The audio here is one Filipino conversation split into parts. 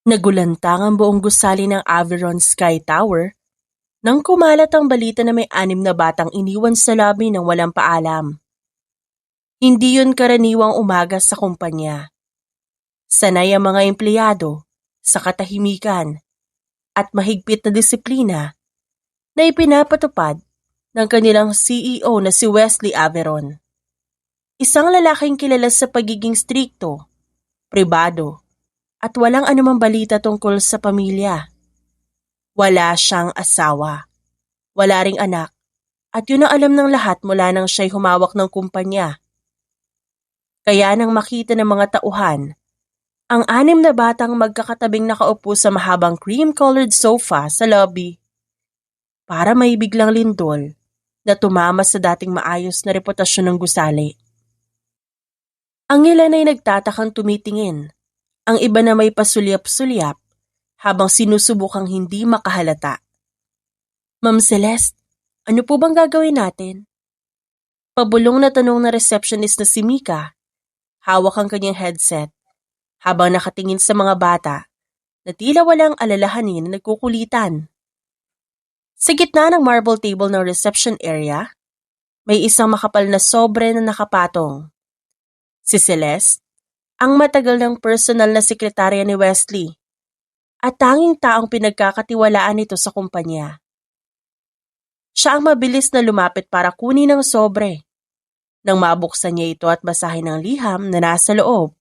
Nagulantang ang buong gusali ng Aviron Sky Tower nang kumalat ang balita na may 6 na batang iniwan sa lobby ng walang paalam. Hindi yun karaniwang umaga sa kumpanya. Sanay ang mga empleyado sa katahimikan at mahigpit na disiplina na ipinapatupad ng kanilang CEO na si Wesley Averon. Isang lalaking kilala sa pagiging strikto, pribado, at walang anumang balita tungkol sa pamilya. Wala siyang asawa, wala ring anak, at yun ang alam ng lahat mula nang siya'y humawak ng kumpanya. Kaya nang makita ng mga tauhan, ang 6 na batang magkakatabing nakaupo sa mahabang cream-colored sofa sa lobby, para may biglang lindol na tumama sa dating maayos na reputasyon ng gusali. Ang ilan ay nagtatakang tumitingin, ang iba na may pasulyap-sulyap habang sinusubukang hindi makahalata. Ma'am Celeste, ano po bang gagawin natin? Pabulong na tanong na receptionist na si Mika, hawak ang kanyang headset, habang nakatingin sa mga bata na tila walang alalahanin na nagkukulitan. Sa gitna ng marble table ng reception area, may isang makapal na sobre na nakapatong. Si Celeste, ang matagal ng personal na sekretarya ni Wesley, at tanging taong pinagkakatiwalaan nito sa kumpanya. Siya ang mabilis na lumapit para kunin ang sobre. Nang mabuksan niya ito at basahin ang liham na nasa loob,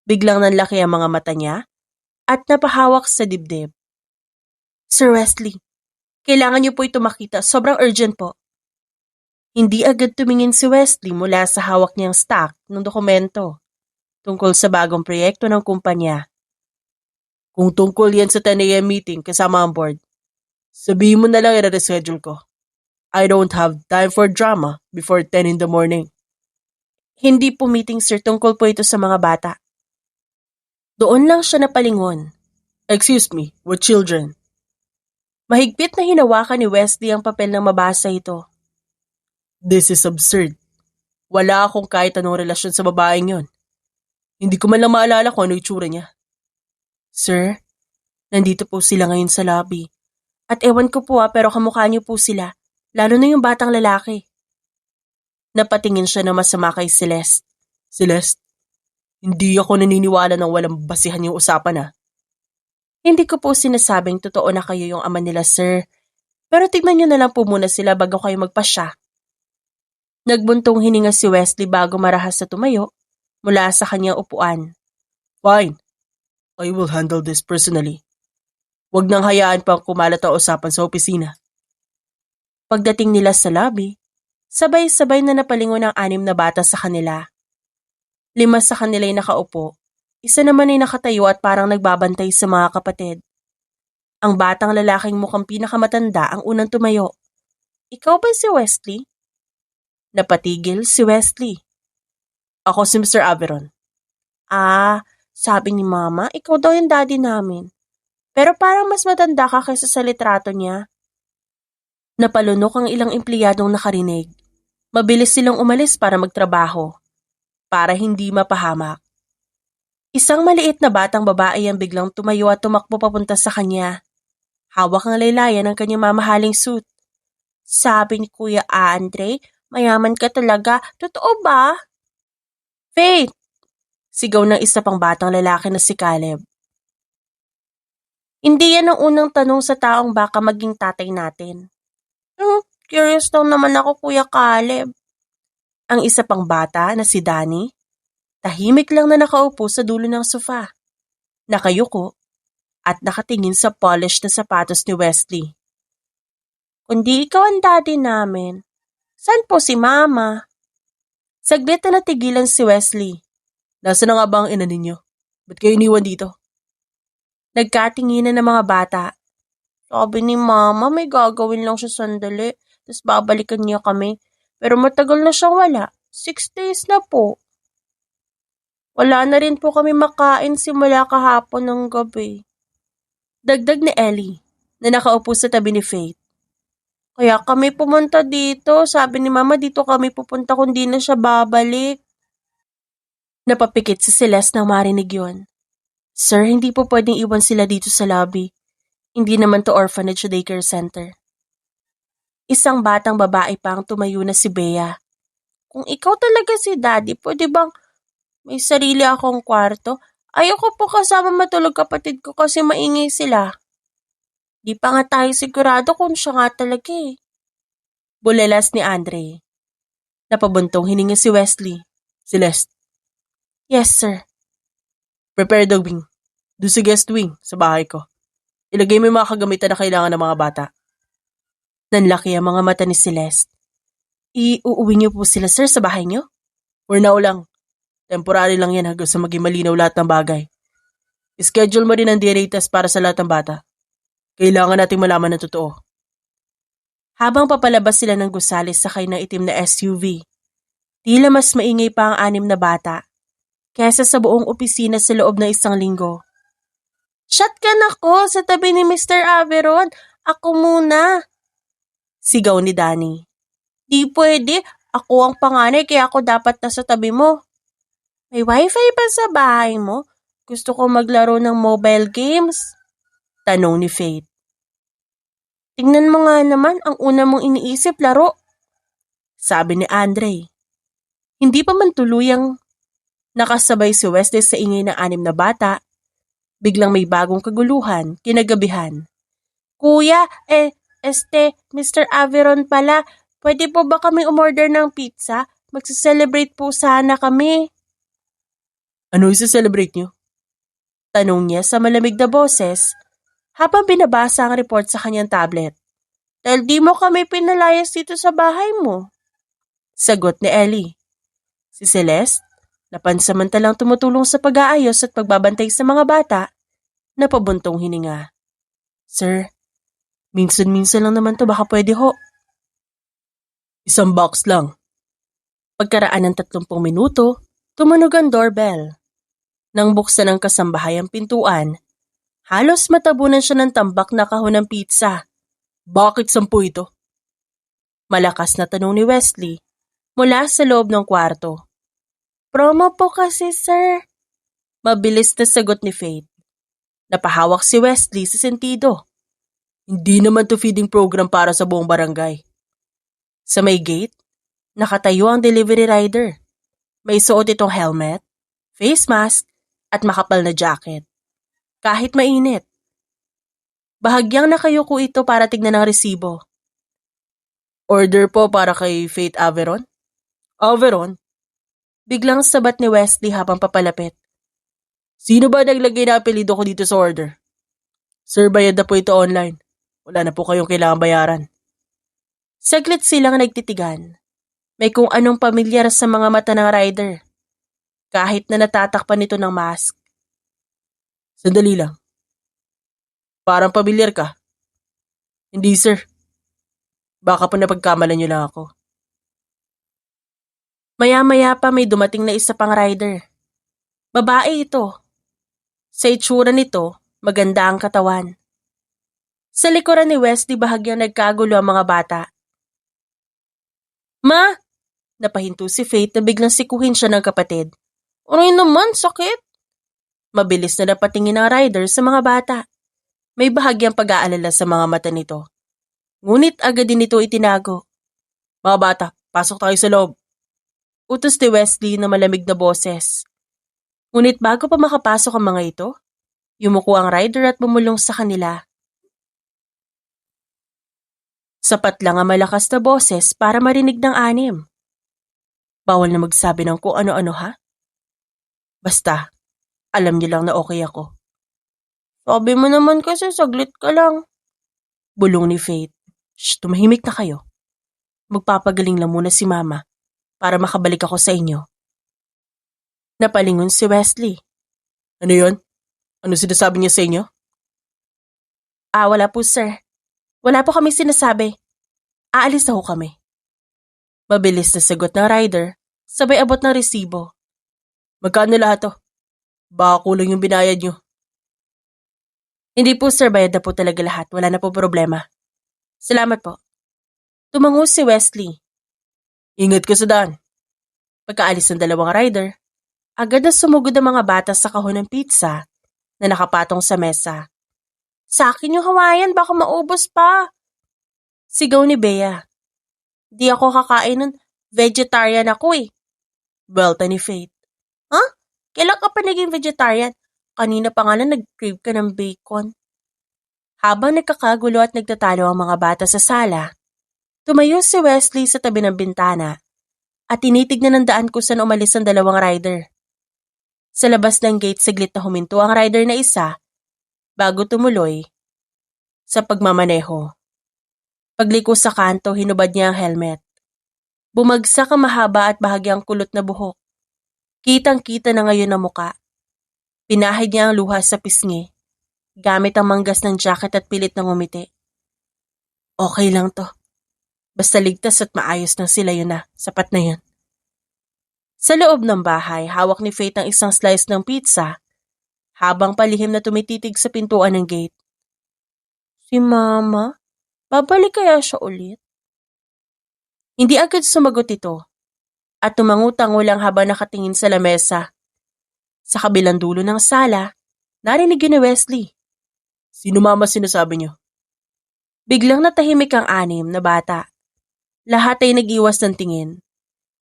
biglang nanlaki ang mga mata niya at napahawak sa dibdib. Sir Wesley, kailangan niyo po ito makita. Sobrang urgent po. Hindi agad tumingin si Wesley mula sa hawak niyang stack ng dokumento tungkol sa bagong proyekto ng kumpanya. Kung tungkol yan sa 10 a.m. meeting kasama ang board, sabihin mo na lang i-reschedule ko. I don't have time for drama before 10 in the morning. Hindi po meeting sir, tungkol po ito sa mga bata. Doon lang siya napalingon. Excuse me, what children? Mahigpit na hinawakan ni Wesley ang papel ng mabasa ito. This is absurd. Wala akong kahit anong relasyon sa babaeng yon. Hindi ko man lang maalala kung ano itsura niya. Sir, nandito po sila ngayon sa lobby. At ewan ko po pero kamukha niyo po sila. Lalo na yung batang lalaki. Napatingin siya na masama kay Celeste. Celeste, hindi ako naniniwala ng walang basihan yung usapan . Hindi ko po sinasabing totoo na kayo yung ama nila, sir. Pero tignan niyo na lang po muna sila bago kayo magpasya. Nagbuntong hininga si Wesley bago marahas sa tumayo mula sa kanyang upuan. Fine. I will handle this personally. Huwag nang hayaan pang kumalat ang usapan sa opisina. Pagdating nila sa lobby, sabay-sabay na napalingon ang 6 na bata sa kanila. 5 sa kanila ay nakaupo, isa naman ay nakatayo at parang nagbabantay sa mga kapatid. Ang batang lalaking mukhang pinakamatanda ang unang tumayo. Ikaw ba si Wesley? Napatigil si Wesley. Ako si Mr. Averon. Sabi ni Mama, ikaw daw yung daddy namin. Pero parang mas matanda ka kaysa sa litrato niya. Napalunok ang ilang empleyadong nakarinig. Mabilis silang umalis para magtrabaho, para hindi mapahamak. Isang maliit na batang babae ang biglang tumayo at tumakbo papunta sa kanya. Hawak ang laylayan ng kanyang mamahaling suit. Sabi ni Kuya Andre, mayaman ka talaga. Totoo ba? Faith! Sigaw ng isa pang batang lalaki na si Caleb. Hindi yan ang unang tanong sa taong baka maging tatay natin. Curious lang naman ako, Kuya Caleb. Ang isa pang bata na si Danny, tahimik lang na nakaupo sa dulo ng sofa, nakayuko at nakatingin sa polished na sapatos ni Wesley. Kundi ikaw ang daddy namin, saan po si Mama? Saglit na natigilan si Wesley. Nasaan na nga ba ang ina ninyo? Ba't kayo iniwan dito? Nagkatinginan ng mga bata. Sabi ni Mama, may gagawin lang siya sandali, tapos babalikan niya kami. Pero matagal na siyang wala. 6 days na po. Wala na rin po kami makain simula kahapon ng gabi. Dagdag ni Ellie, na nakaupo sa tabi ni Faith. Kaya kami pumunta dito. Sabi ni Mama, dito kami pupunta kung di na siya babalik. Napapikit si Celeste nang marinig yun. Sir, hindi po pwedeng iwan sila dito sa lobby. Hindi naman to orphanage o daycare center. Isang batang babae pa ang tumayo na si Bea. Kung ikaw talaga si Daddy, pwede bang may sarili akong kwarto? Ayoko po kasama matulog kapatid ko kasi maingay sila. Di pa nga tayo sigurado kung siya nga talaga eh. Bulelas ni Andre. Napabuntong hininga si Wesley. Celeste. Yes, sir. Prepare the wing. Doon sa guest wing, sa bahay ko. Ilagay mo yung mga kagamitan na kailangan ng mga bata. Nanlaki ang mga mata ni Celeste. Iuuwi niyo po sila, sir, sa bahay niyo? For now lang. Temporary lang yan hanggang sa maging malinaw lahat ng bagay. Schedule mo rin ang DNA test para sa lahat ng bata. Kailangan nating malaman ng totoo. Habang papalabas sila ng gusali sakay ng itim na SUV, tila mas maingay pa ang 6 na bata kesa sa buong opisina sa loob ng isang linggo. Shotgun ako sa tabi ni Mr. Averon. Ako muna. Sigaw ni Danny. Di pwede. Ako ang panganay kaya ako dapat nasa tabi mo. May wifi ba sa bahay mo? Gusto ko maglaro ng mobile games. Tanong ni Faith. Tingnan mo nga naman ang una mong iniisip laro. Sabi ni Andre. Hindi pa man tuluyang nakasabay si Wesley sa ingay ng 6 na bata. Biglang may bagong kaguluhan, kinagabihan. Kuya, Mr. Averon pala, pwede po ba kami umorder ng pizza? Magsa-celebrate po sana kami. Ano isa-celebrate niyo? Tanong niya sa malamig na boses habang binabasa ang report sa kanyang tablet. Dahil di mo kami pinalayas dito sa bahay mo. Sagot ni Ellie. Si Celeste, na pansamantalang tumutulong sa pag-aayos at pagbabantay sa mga bata, napabuntong hininga. Sir, minsan-minsan lang naman to, baka pwede ho. Isang box lang. Pagkaraan ng 30 minuto, tumunog ang doorbell. Nang buksan ng kasambahay ang pintuan, halos matabunan siya ng tambak na kahon ng pizza. Bakit 10 ito? Malakas na tanong ni Wesley mula sa loob ng kwarto. Promo po kasi, sir. Mabilis na sagot ni Faith. Napahawak si Wesley sa sentido. Hindi naman to feeding program para sa buong barangay. Sa may gate, nakatayo ang delivery rider. May suot itong helmet, face mask, at makapal na jacket. Kahit mainit. Bahagyang nakayuko ito para tignan ang resibo. Order po para kay Faith Averon? Averon? Biglang sabat ni Wesley habang papalapit. Sino ba naglagay na apelido ko dito sa order? Sir, bayad na po ito online. Wala na po kayong kailangan bayaran. Saglit silang nagtitigan. May kung anong pamilyar sa mga mata ng rider. Kahit na natatakpan nito ng mask. Sandali lang. Parang pamilyar ka. Hindi, sir. Baka po napagkamalan niyo lang ako. Maya-maya pa may dumating na isa pang rider. Babae ito. Sa itsura nito, maganda ang katawan. Sa likuran ni Wesley bahagyang nagkagulo ang mga bata. Ma! Napahinto si Faith na biglang sikuhin siya ng kapatid. Aray naman, sakit! Mabilis na napatingin ang rider sa mga bata. May bahagyang pag-aalala sa mga mata nito. Ngunit agad din ito itinago. Mga bata, pasok tayo sa loob. Utos ni Wesley na malamig na boses. Ngunit bago pa makapasok ang mga ito, yumuko ang rider at bumulong sa kanila. Sapat lang ang malakas na boses para marinig ng 6. Bawal na magsabi ng kung ano-ano ha? Basta, alam niyo lang na okay ako. Sabi mo naman kasi saglit ka lang. Bulong ni Faith. Shh, tumahimik na kayo. Magpapagaling lang muna si Mama para makabalik ako sa inyo. Napalingon si Wesley. Ano yon? Ano sinasabi niya sa inyo? Wala po sir. Wala po kami sinasabi. Aalis na ho kami. Mabilis na sagot ng rider, sabay abot ng resibo. Magkano lahat to? Baka kulang yung binayad nyo. Hindi po sir, bayad na po talaga lahat. Wala na po problema. Salamat po. Tumango si Wesley. Ingat ka sa daan. Pagkaalis ng dalawang rider, agad na sumugod ang mga bata sa kahon ng pizza na nakapatong sa mesa. Sa akin yung Hawaiian, baka maubos pa. Sigaw ni Bea. Di ako kakain nun, vegetarian ako eh. Belta ni Faith. Huh? Kailan ka pa naging vegetarian? Kanina pa nga lang nag-crave ka ng bacon. Habang nagkakagulo at nagtatalo ang mga bata sa sala, tumayo si Wesley sa tabi ng bintana at tinitignan ng daan kung saan umalis ang dalawang rider. Sa labas ng gate saglit na huminto ang rider na isa bago tumuloy sa pagmamaneho. Pagliko sa kanto, hinubad niya ang helmet. Bumagsak ang mahaba at bahagyang kulot na buhok. Kitang-kita na ngayon ang muka. Pinahid niya ang luha sa pisngi, gamit ang manggas ng jacket at pilit ng ngumiti. Okay lang to. Basta ligtas at maayos na sila, yun na. Sapat na yun. Sa loob ng bahay, hawak ni Faith ang isang slice ng pizza habang palihim na tumititig sa pintuan ng gate. Si Mama? Babalik kaya siya ulit? Hindi agad sumagot ito at tumangutang-ulang habang nakatingin sa lamesa. Sa kabilang dulo ng sala, narinig yun ni Wesley. Sino Mama sinasabi niyo? Biglang natahimik ang anim na bata. Lahat ay nag-iwas ng tingin.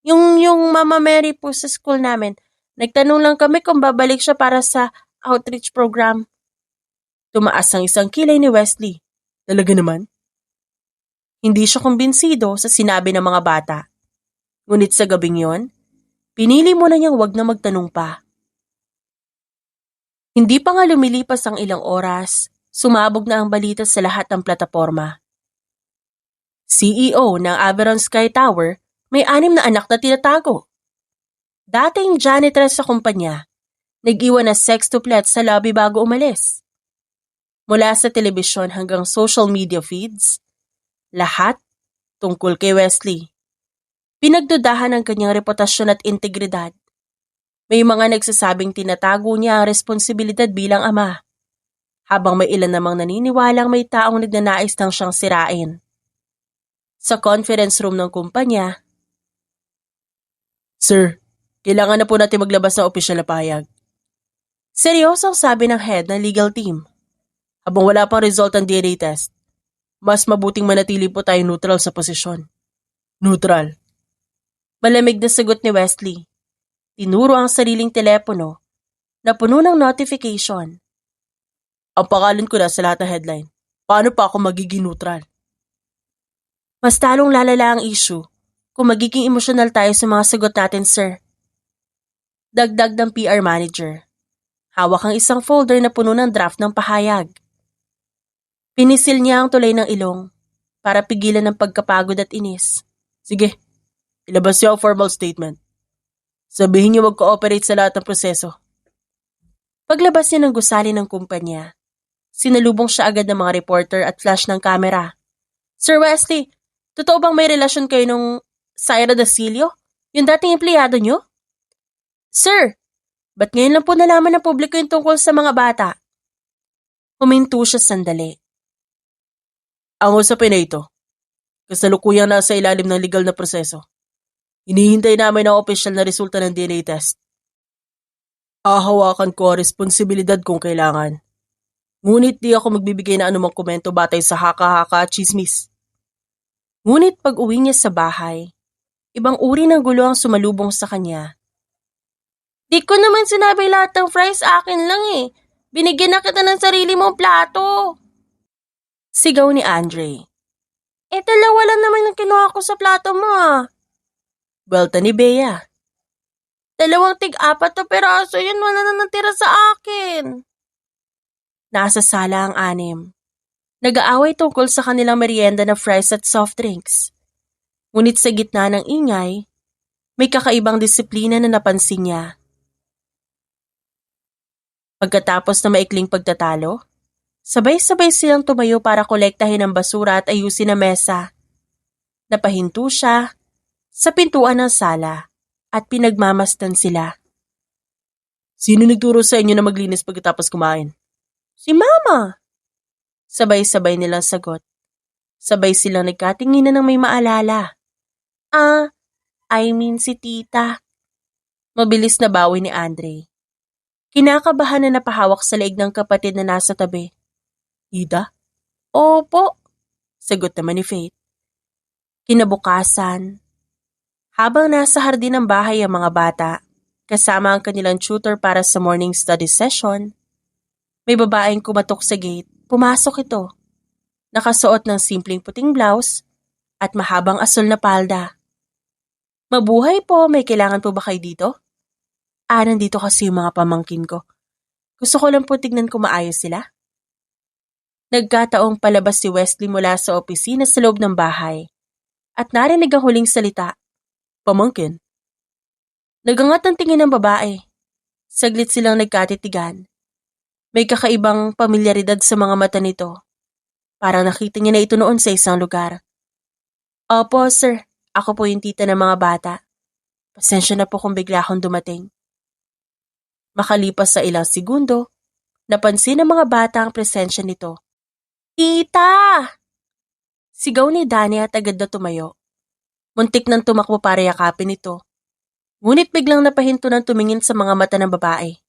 Yung Mama Mary po sa school namin, nagtanong lang kami kung babalik siya para sa outreach program. Tumaas ang isang kilay ni Wesley. Talaga naman? Hindi siya kumbinsido sa sinabi ng mga bata. Ngunit sa gabing yon, pinili mo na niyang wag na magtanong pa. Hindi pa nga lumilipas ang ilang oras, sumabog na ang balita sa lahat ng plataporma. CEO ng Aviron Sky Tower, may 6 na anak na tinatago. Dating janitress sa kumpanya, nag-iwan na sextuplet sa lobby bago umalis. Mula sa telebisyon hanggang social media feeds, lahat tungkol kay Wesley. Pinagdudahan ang kanyang reputasyon at integridad. May mga nagsasabing tinatago niya ang responsibilidad bilang ama, habang may ilan namang naniniwalang may taong nagnanais ng siyang sirain. Sa conference room ng kumpanya, Sir, kailangan na po natin maglabas ng opisyal na pahayag. Seryosong sabi ng head ng legal team. Habang wala pang result ng DNA test, mas mabuting manatili po tayo neutral sa posisyon. Neutral? Malamig na sagot ni Wesley. Tinuro ang sariling telepono na puno ng notification. Ang pangalan ko na sa lahat ng headline. Paano pa ako magiging neutral? Mas talong lalala ang issue kung magiging emosyonal tayo sa mga sagot natin, sir. Dagdag ng PR manager. Hawak ang isang folder na puno ng draft ng pahayag. Pinisil niya ang tulay ng ilong para pigilan ng pagkapagod at inis. Sige, ilabas niyo ang formal statement. Sabihin niyo mag-cooperate sa lahat ng proseso. Paglabas niya ng gusali ng kumpanya, sinalubong siya agad ng mga reporter at flash ng kamera. Sir Wesley, totoo bang may relasyon kayo nung Syra Dasilio? Yung dating empleyado niyo? Sir, ba't ngayon lang po nalaman ng publiko yung tungkol sa mga bata? Huminto siya sandali. Ang usapin na ito, kasalukuyang nasa ilalim ng legal na proseso. Hinihintay namin ang opisyal na resulta ng DNA test. Hahawakan ko ang responsibilidad kung kailangan. Ngunit di ako magbibigay na anumang komento batay sa haka-haka at chismis. Ngunit pag uwi niya sa bahay, ibang uri ng gulo ang sumalubong sa kanya. Di ko naman sinabi lahat ng fries akin lang eh. Binigyan na kita ng sarili mong plato. Sigaw ni Andre. Dalawa lang naman ang kinuha ko sa plato mo ah. Belta ni Bea. 2 tig-4 na peraso yun, wala na natira sa akin. Nasa sala ang 6. Nag-aaway tungkol sa kanilang merienda na fries at soft drinks. Ngunit sa gitna ng ingay, may kakaibang disiplina na napansin niya. Pagkatapos na maikling pagtatalo, sabay-sabay silang tumayo para kolektahin ang basura at ayusin ang mesa. Napahinto siya sa pintuan ng sala at pinagmamasdan sila. Sino nagturo sa inyo na maglinis pagkatapos kumain? Si Mama. Sabay-sabay nilang sagot. Sabay silang nagkatinginan ng may maalala. I mean si Tita. Mabilis na bawi ni Andre. Kinakabahan na napahawak sa leeg ng kapatid na nasa tabi. Ida? Opo, sagot naman ni Faith. Kinabukasan, habang nasa hardin ng bahay ang mga bata, kasama ang kanilang tutor para sa morning study session, may babaeng kumatok sa gate. Pumasok ito. Nakasuot ng simpleng puting blouse at mahabang asul na palda. Mabuhay po, may kailangan po ba kayo dito? Nandito kasi yung mga pamangkin ko. Gusto ko lang po tignan kung maayos sila. Nagkataong palabas si Wesley mula sa opisina sa loob ng bahay at narinig ang huling salita. Pamangkin. Nagangat ang tingin ng babae. Saglit silang nagkatitigan. May kakaibang pamilyaridad sa mga mata nito. Parang nakita niya na ito noon sa isang lugar. Opo, sir. Ako po yung tita ng mga bata. Pasensya na po kung bigla akong dumating. Makalipas sa ilang segundo, napansin ng mga bata ang presensya nito. Tita! Sigaw ni Danny at agad na tumayo. Muntik nang tumakbo para yakapin ito. Ngunit biglang napahinto ng tumingin sa mga mata ng babae.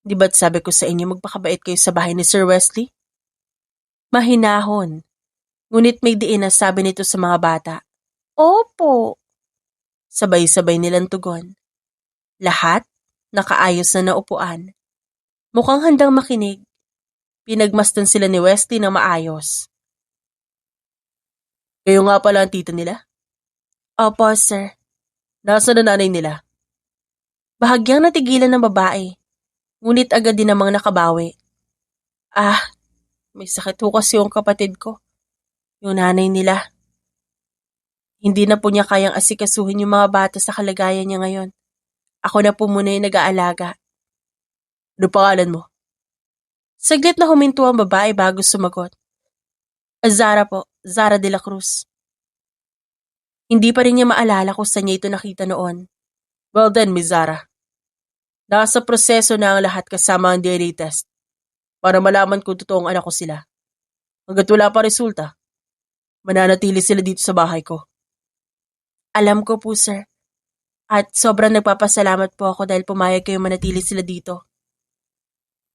Di ba't sabi ko sa inyo magpakabait kayo sa bahay ni Sir Wesley? Mahinahon. Ngunit may diin na sabi nito sa mga bata. Opo. Sabay-sabay nilang tugon. Lahat nakaayos na naupuan. Mukhang handang makinig. Pinagmasdan sila ni Wesley na maayos. Kayo nga pala ang tita nila? Opo, sir. Nasaan na nanay nila? Bahagyang natigilan ng babae. Ngunit agad din namang nakabawi. May sakit ho kasi yung kapatid ko. Yung nanay nila. Hindi na po niya kayang asikasuhin yung mga bata sa kalagayan niya ngayon. Ako na po muna yung nag-aalaga. Ano pangalan mo? Saglit na huminto ang babae bago sumagot. Zara po, Zara de la Cruz. Hindi pa rin niya maalala kung saan niya ito nakita noon. Well then, Miss Zara. Nasa proseso na ang lahat kasama ang DNA test para malaman kung totoong anak ko sila. Hanggat wala pa resulta, mananatili sila dito sa bahay ko. Alam ko po, sir. At sobrang nagpapasalamat po ako dahil pumayag kayo manatili sila dito.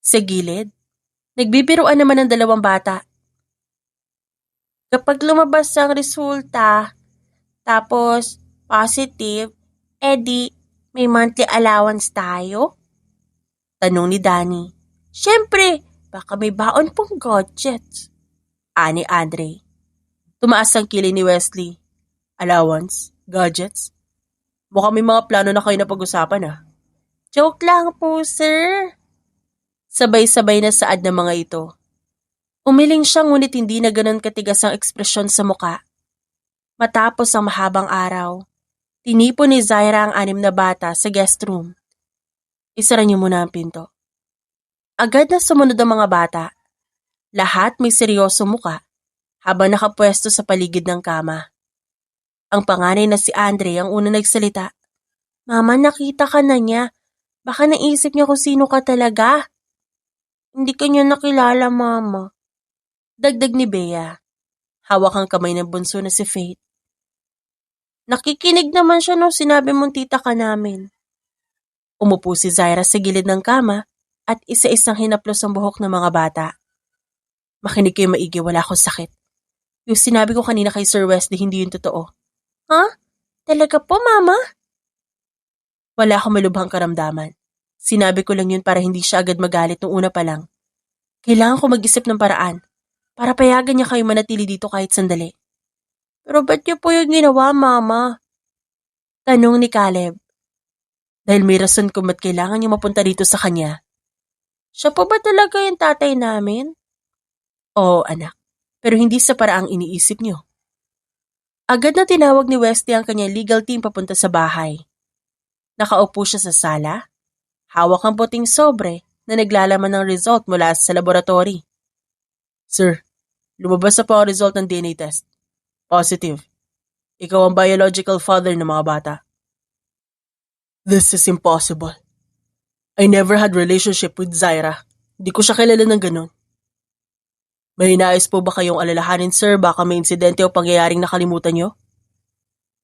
Sa gilid, nagbibiruan naman ang dalawang bata. Kapag lumabas ang resulta, tapos positive, edi may monthly allowance tayo? Tanong ni Danny. Siyempre, baka may baon pong gadgets. Ani Andre. Tumaas ang kilay ni Wesley. Allowance? Gadgets? Mukhang may mga plano na kayo na pag-usapan ah. Joke lang po, sir. Sabay-sabay na saad ng mga ito. Umiling siya ngunit hindi na ganun katigas ang ekspresyon sa muka. Matapos ang mahabang araw, tinipon ni Zaira ang 6 na bata sa guest room. Isara niyo muna ang pinto. Agad na sumunod ang mga bata. Lahat may seryoso muka habang nakapwesto sa paligid ng kama. Ang panganay na si Andre ang una nagsalita. Mama, nakita ka na niya. Baka naisip niya kung sino ka talaga. Hindi ka niya nakilala, Mama. Dagdag ni Bea. Hawak ang kamay ng bunso na si Faith. Nakikinig naman siya nung sinabi mong tita ka namin. Umupo si Zaira sa gilid ng kama at isa-isang hinaplos ang buhok ng mga bata. Makinig kayo maigi, wala akong sakit. Yung sinabi ko kanina kay Sir Wesley, hindi yun totoo. Ha? Talaga po, Mama? Wala akong malubhang karamdaman. Sinabi ko lang yun para hindi siya agad magalit nung una pa lang. Kailangan ko mag-isip ng paraan para payagan niya kayo manatili dito kahit sandali. Pero ba't niyo po yung ginawa, Mama? Tanong ni Caleb. Dahil may rason kung ba't kailangan niyo mapunta dito sa kanya. Siya po ba talaga yung tatay namin? Oo, anak. Pero hindi sa paraang iniisip niyo. Agad na tinawag ni Wesley ang kanyang legal team papunta sa bahay. Nakaupo siya sa sala. Hawak ang puting sobre na naglalaman ng result mula sa laboratory. Sir, lumabas na po ang result ng DNA test. Positive. Ikaw ang biological father ng mga bata. This is impossible. I never had relationship with Zaira. Di ko siya kilala ng ganun. May nais po ba kayong alalahanin, sir? Baka may insidente o pangyayaring nakalimutan nyo?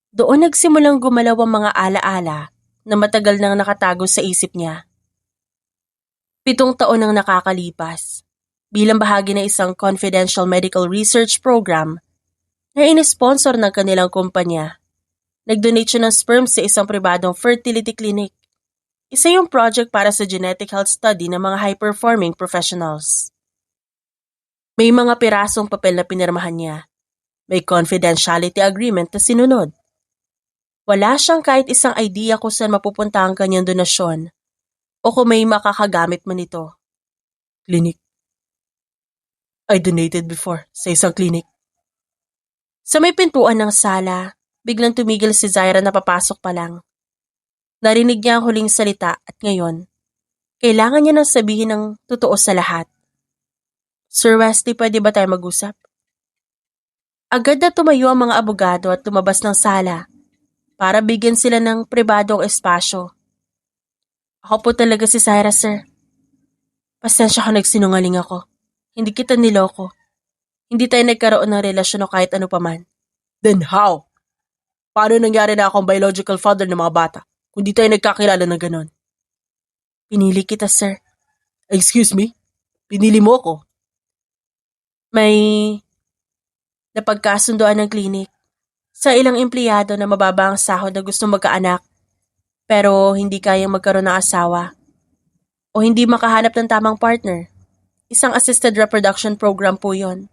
Doon nagsimulang gumalaw ang mga alaala na matagal nang nakatago sa isip niya. 7 taon ang nakakalipas. Bilang bahagi ng isang confidential medical research program na inisponsor ng kanilang kumpanya, nag-donate siya ng sperm sa isang pribadong fertility clinic. Isa yung project para sa genetic health study ng mga high-performing professionals. May mga pirasong papel na pinirmahan niya. May confidentiality agreement na sinunod. Wala siyang kahit isang idea kung saan mapupunta ang kanyang donasyon o kung may makakagamit man ito. Clinic. I donated before sa isang clinic. Sa may pintuan ng sala, biglang tumigil si Zaira na papasok pa lang. Narinig niya ang huling salita at ngayon, kailangan niya nang sabihin ng totoo sa lahat. Sir Wesley, pwede ba tayo mag-usap? Agad na tumayo ang mga abogado at lumabas ng sala para bigyan sila ng pribadong espasyo. Ako po talaga si Zaira, sir. Pasensya kung nagsinungaling ako. Hindi kita niloko. Hindi tayo nagkaroon ng relasyon o kahit ano paman. Then how? Paano nangyari na akong biological father ng mga bata kung di tayo nagkakilala ng ganon? Pinili kita, sir. Excuse me? Pinili mo ako? May napagkasundoan ng klinik sa ilang empleyado na mababa ang sahod na gusto magkaanak pero hindi kayang magkaroon ng asawa o hindi makahanap ng tamang partner. Isang assisted reproduction program po yon.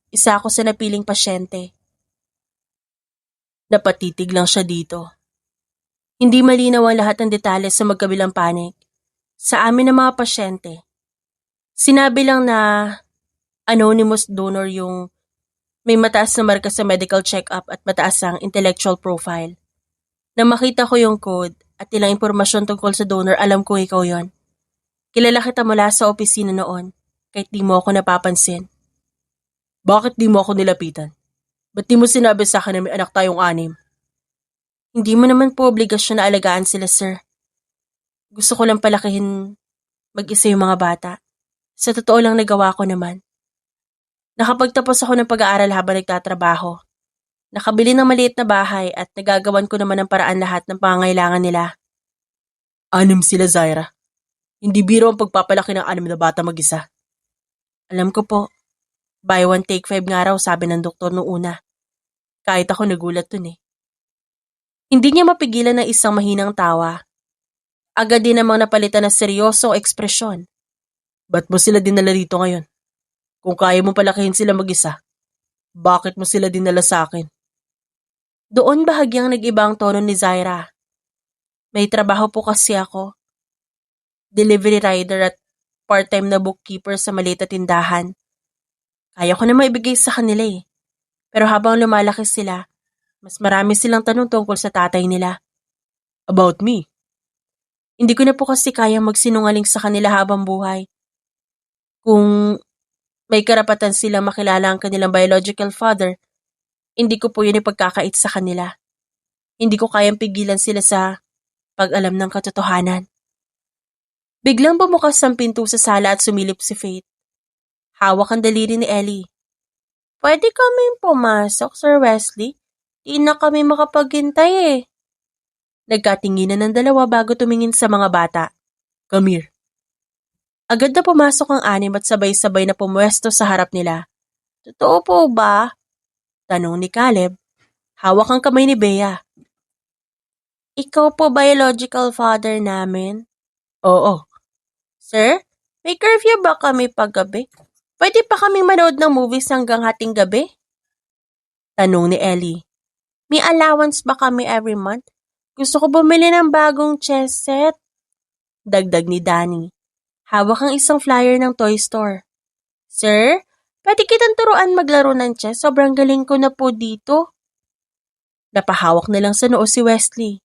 Isa ako sa napiling pasyente. Napatitig lang siya dito. Hindi malinaw ang lahat ng detalye sa magkabilang panig. Sa amin ng mga pasyente, sinabi lang na anonymous donor yung may mataas na marka sa medical check-up at mataas ang intellectual profile. Nang makita ko yung code at ilang impormasyon tungkol sa donor, alam ko ikaw yon. Kilala kita mula sa opisina noon, kahit di mo ako napapansin. Bakit di mo ako nilapitan? Ba't di mo sinabi sa akin na may anak tayong 6? Hindi mo naman po obligasyon na alagaan sila, sir. Gusto ko lang palakihin mag-isa yung mga bata. Sa totoo lang nagawa ko naman. Nakapagtapos ako ng pag-aaral habang nagtatrabaho. Nakabili ng maliit na bahay at nagagawan ko naman ng paraan lahat ng pangangailangan nila. 6 sila, Zaira. Hindi biro ang pagpapalaki ng 6 na bata mag-isa. Alam ko po. Buy one take 5 nga raw, sabi ng doktor noong una. Kahit ako nagulat dun eh. Hindi niya mapigilan ng isang mahinang tawa. Agad din namang napalitan ng seryosong ekspresyon. Ba't mo sila dinala dito ngayon? Kung kaya mo palakihin sila mag-isa, bakit mo sila dinala sa akin? Doon bahagyang nag-iba ang tono ni Zaira. May trabaho po kasi ako. Delivery rider at part-time na bookkeeper sa maliit na tindahan. Kaya ko na maibigay sa kanila eh. Pero habang lumalaki sila, mas marami silang tanong tungkol sa tatay nila. About me? Hindi ko na po kasi kayang magsinungaling sa kanila habang buhay. Kung may karapatan silang makilala ang kanilang biological father, hindi ko po yun ipagkakait sa kanila. Hindi ko kayang pigilan sila sa pag-alam ng katotohanan. Biglang bumukas ang pinto sa sala at sumilip si Faith. Hawak ang daliri ni Ellie. Pwede kaming pumasok, Sir Wesley? Di na kami makapaghintay eh. Nagkatinginan ng dalawa bago tumingin sa mga bata. Come here. Agad na pumasok ang 6 at sabay-sabay na pumwesto sa harap nila. Totoo po ba? Tanong ni Caleb. Hawak ang kamay ni Bea. Ikaw po biological father namin? Oo. Sir, may curfew ba kami paggabi? Pwede pa kaming manood ng movies hanggang hating gabi? Tanong ni Ellie. May allowance ba kami every month? Gusto ko bumili ng bagong chess set. Dagdag ni Danny. Hawak ang isang flyer ng toy store. Sir, pwede kitang turuan maglaro ng chess. Sobrang galing ko na po dito. Napahawak na lang sa noo si Wesley.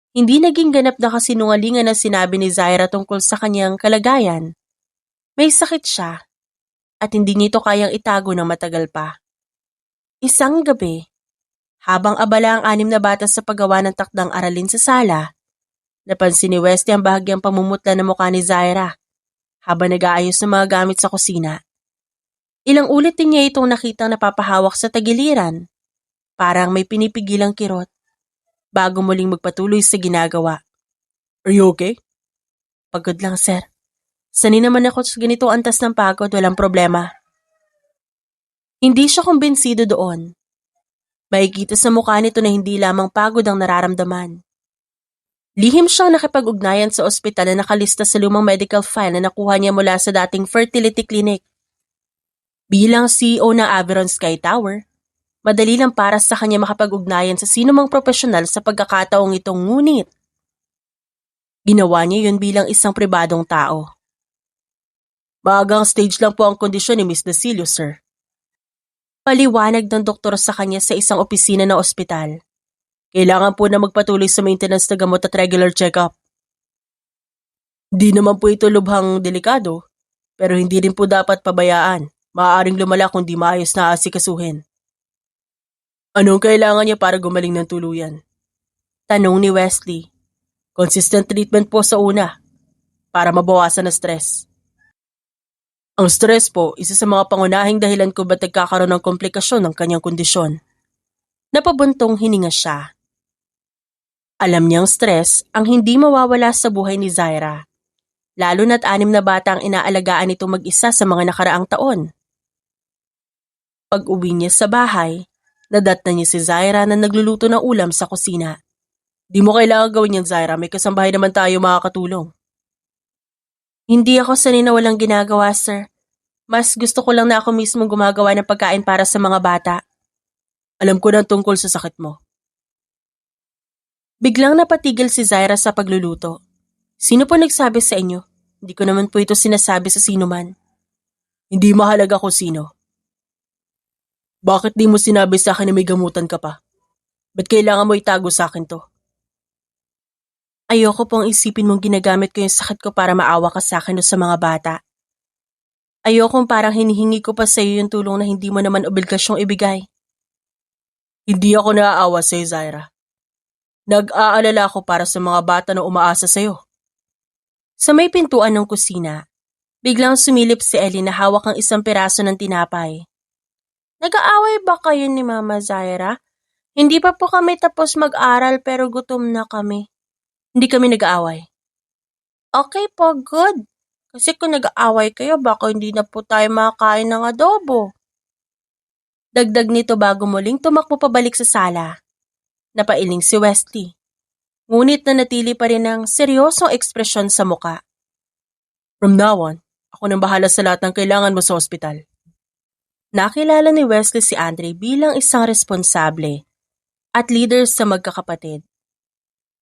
Hindi naging ganap na kasinungalingan na sinabi ni Zaira tungkol sa kanyang kalagayan. May sakit siya at hindi niya ito kayang itago ng matagal pa. Isang gabi, habang abala ang 6 na bata sa paggawa ng takdang aralin sa sala, napansin ni Wesley ang bahagyang pamumutla ng mukha ni Zaira habang nag-aayos ng mga gamit sa kusina. Ilang ulit din niya itong nakitang napapahawak sa tagiliran, parang may pinipigilang kirot, bago muling magpatuloy sa ginagawa. Are you okay? Pagod lang, sir. Sanay naman ako sa ganitong antas ng pagod, walang problema. Hindi siya kumbinsido doon. Makikita sa mukha nito na hindi lamang pagod ang nararamdaman. Lihim siyang nakipag-ugnayan sa ospital na nakalista sa lumang medical file na nakuha niya mula sa dating fertility clinic. Bilang CEO ng Aviron Sky Tower, madali lang para sa kanya makapag-ugnayan sa sinumang profesional sa pagkakataong itong ngunit. Ginawa niya yun bilang isang pribadong tao. Maagang stage lang po ang kondisyon ni Miss Dasilio, sir. Paliwanag ng doktor sa kanya sa isang opisina ng ospital. Kailangan po na magpatuloy sa maintenance na gamot at regular check-up. Di naman po ito lubhang delikado, pero hindi rin po dapat pabayaan. Maaaring lumala kung di maayos na asikasuhin. Anong kailangan niya para gumaling ng tuluyan? Tanong ni Wesley. Consistent treatment po sa una, para mabawasan ang stress. Ang stress po, isa sa mga pangunahing dahilan kung ba't nagkakaroon ng komplikasyon ng kanyang kondisyon. Napabuntong hininga siya. Alam niyang stress ang hindi mawawala sa buhay ni Zaira, lalo na't 6 na bata ang inaalagaan nito mag-isa sa mga nakaraang taon. Pag-uwi niya sa bahay, nadatnan niya si Zaira na nagluluto ng ulam sa kusina. Di mo kailangan gawin yan, Zaira. May kasambahay naman tayo makakatulong. Hindi ako sanay na walang ginagawa, sir. Mas gusto ko lang na ako mismo gumagawa ng pagkain para sa mga bata. Alam ko na tungkol sa sakit mo. Biglang napatigil si Zaira sa pagluluto. Sino po nagsabi sa inyo? Hindi ko naman po ito sinasabi sa sino man. Hindi mahalaga kung sino. Bakit di mo sinabi sa akin na may gamutan ka pa? Ba't kailangan mo itago sa akin to? Ayoko pong isipin mong ginagamit ko yung sakit ko para maawa ka sa akin o sa mga bata. Ayokong parang hinihingi ko pa sa iyo yung tulong na hindi mo naman obligasyong ibigay. Hindi ako naaawa sa iyo, Zaira. Nag-aalala ako para sa mga bata na umaasa sa iyo. Sa may pintuan ng kusina, biglang sumilip si Ellie na hawak ang isang piraso ng tinapay. Nag-aaway ba kayo ni Mama Zaira? Hindi pa po kami tapos mag-aral pero gutom na kami. Hindi kami nag-aaway. Okay po, good. Kasi kung nag-aaway kayo, baka hindi na po tayo makakain ng adobo. Dagdag nito bago muling tumakbo pabalik sa sala. Napailing si Wesley. Ngunit nanatili pa rin ang seryosong ekspresyon sa muka. From now on, ako nang bahala sa lahat ng kailangan mo sa ospital. Nakilala ni Wesley si Andre bilang isang responsable at leader sa magkakapatid.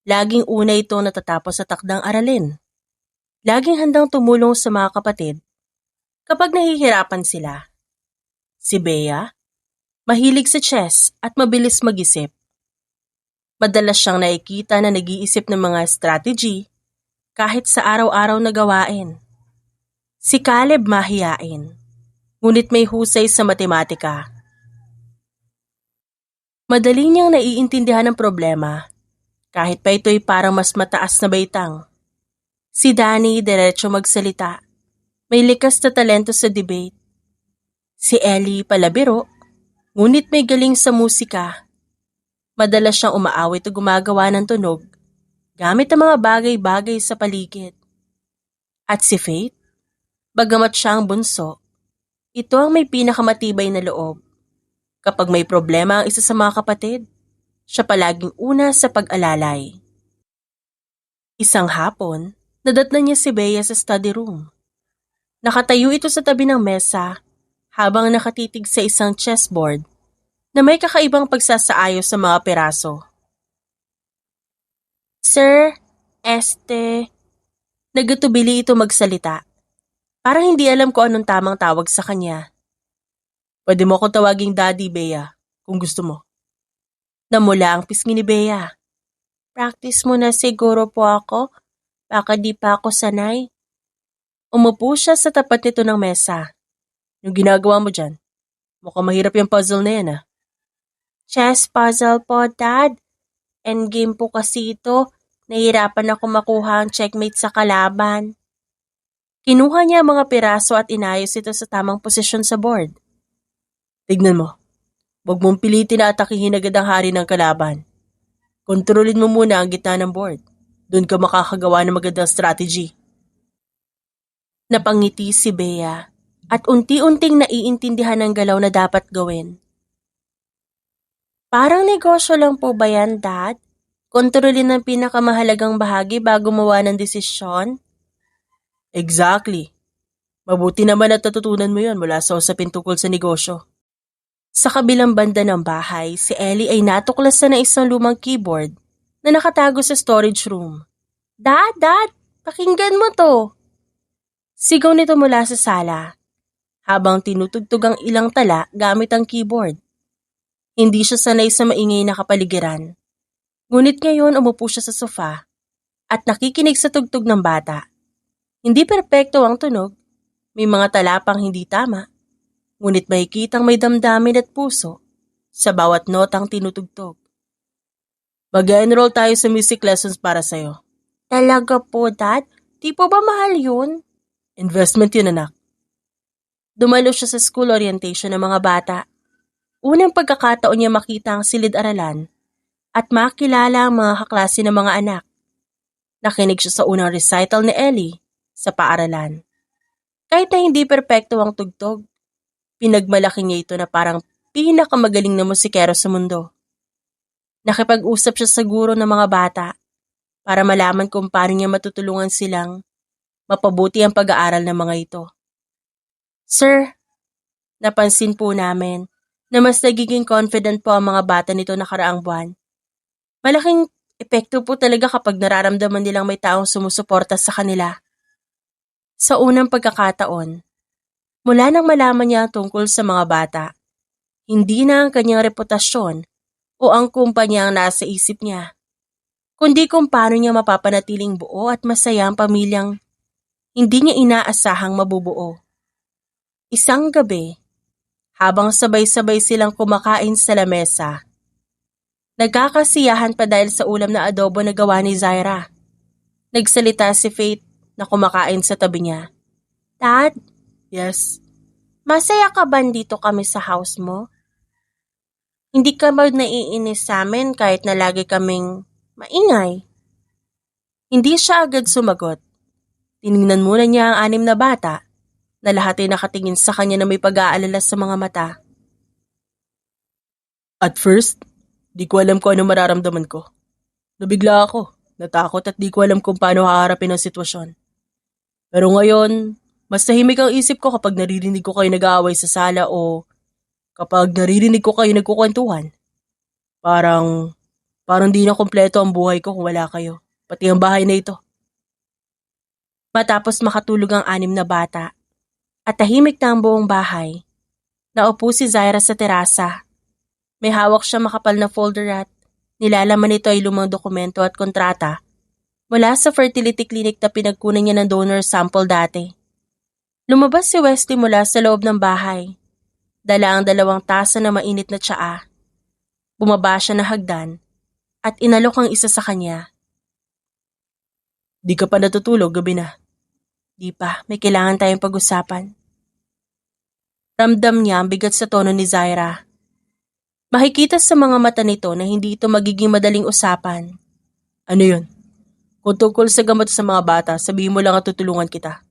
Laging una itong natatapos sa takdang aralin. Laging handang tumulong sa mga kapatid kapag nahihirapan sila. Si Bea, mahilig sa chess at mabilis mag-isip. Madalas siyang nakikita na nag-iisip ng mga strategy kahit sa araw-araw na gawain. Si Caleb mahiyain, ngunit may husay sa matematika. Madali niyang naiintindihan ang problema. Kahit pa ito'y parang mas mataas na baitang. Si Danny diretso magsalita. May likas na talento sa debate. Si Ellie palabiro, ngunit may galing sa musika. Madalas siyang umaawit o gumagawa ng tunog gamit ang mga bagay-bagay sa paligid. At si Faith, bagamat siya ang bunso, ito ang may pinakamatibay na loob. Kapag may problema ang isa sa mga kapatid, siya palaging una sa pag-alalay. Isang hapon, nadatnan niya si Bea sa study room. Nakatayo ito sa tabi ng mesa habang nakatitig sa isang chessboard na may kakaibang pagsasaayos sa mga peraso. Sir, nagatubili ito magsalita. Parang hindi alam ko anong tamang tawag sa kanya. Pwede mo akong tawaging Daddy, Bea, kung gusto mo. Namula ang pisngi ni Bea. Practice mo na siguro po ako, baka di pa ako sanay. Umupo siya sa tapat nito ng mesa. Yung ginagawa mo dyan, mukhang mahirap yung puzzle na yan. Chess puzzle po, Dad. Endgame po kasi ito. Nahihirapan ako makuha ang checkmate sa kalaban. Kinuha niya ang mga piraso at inayos ito sa tamang posisyon sa board. Tignan mo. Huwag mong pilitin na atakihin agad ang hari ng kalaban. Kontrolin mo muna ang gitna ng board. Doon ka makakagawa ng magandang strategy. Napangiti si Bea at unti-unting naiintindihan ang galaw na dapat gawin. Parang negosyo lang po ba yan, Dad? Kontrolin ang pinakamahalagang bahagi bago mawa ng desisyon? Exactly. Mabuti naman at natutunan mo yon mula sa usapin tungkol sa negosyo. Sa kabilang banda ng bahay, si Ellie ay natuklasan ng isang lumang keyboard na nakatago sa storage room. Dad! Pakinggan mo to! Sigaw nito mula sa sala, habang tinutugtog ang ilang tala gamit ang keyboard. Hindi siya sanay sa maingay na kapaligiran. Ngunit ngayon umupo siya sa sofa at nakikinig sa tugtog ng bata. Hindi perpekto ang tunog, may mga tala pang hindi tama, ngunit makikitang may damdamin at puso sa bawat notang tinutugtog. Mag-enroll tayo sa music lessons para sa'yo. Talaga po, Dad? Di po ba mahal yun? Investment yun, anak. Dumalo siya sa school orientation ng mga bata. Unang pagkakataon niya makita ang silid-aralan at makilala ang mga kaklase ng mga anak. Nakinig siya sa unang recital ni Ellie sa paaralan. Kahit na hindi perpekto ang tugtog, pinagmalaki niya ito na parang pinakamagaling na musikero sa mundo. Nakipag-usap siya sa guro ng mga bata para malaman kung paano niya matutulungan silang mapabuti ang pag-aaral ng mga ito. Sir, napansin po namin na mas nagiging confident po ang mga bata nito nakaraang buwan. Malaking epekto po talaga kapag nararamdaman nilang may taong sumusuporta sa kanila. Sa unang pagkakataon, mula nang malaman niya tungkol sa mga bata, hindi na ang kanyang reputasyon o ang kumpanya ang nasa isip niya, kundi kung paano niya mapapanatiling buo at masaya ang pamilyang hindi niya inaasahang mabubuo. Isang gabi, habang sabay-sabay silang kumakain sa lamesa, nagkakasiyahan pa dahil sa ulam na adobo na gawa ni Zaira. Nagsalita si Faith na kumakain sa tabi niya. Dad? Yes? Masaya ka ba dito kami sa house mo? Hindi ka ba naiinis sa amin kahit na lagi kaming maingay? Hindi siya agad sumagot. Tiningnan muna niya ang 6 na bata na lahat ay nakatingin sa kanya na may pag-aalala sa mga mata. At first, di ko alam kung ano mararamdaman ko. Nabigla ako, natakot at di ko alam kung paano haharapin ang sitwasyon. Pero ngayon, mas tahimik ang isip ko kapag naririnig ko kayo nag-aaway sa sala o kapag naririnig ko kayo nagkukwentuhan. Parang di na kompleto ang buhay ko kung wala kayo, pati ang bahay na ito. Matapos makatulog ang 6 na bata at tahimik na ang buong bahay, naupo si Zaira sa terasa. May hawak siya makapal na folder at nilalaman nito ay lumang dokumento at kontrata mula sa fertility clinic na pinagkunan niya ng donor sample dati. Lumabas si Wesley mula sa loob ng bahay. Dala ang 2 tasa na mainit na tsaa. Bumaba siya ng hagdan at inalok ang isa sa kanya. Di ka pa natutulog, gabi na. Di pa, may kailangan tayong pag-usapan. Ramdam niya ang bigat sa tono ni Zaira. Makikita sa mga mata nito na hindi ito magiging madaling usapan. Ano yun? Kung tungkol sa gamot sa mga bata, sabihin mo lang at tutulungan kita.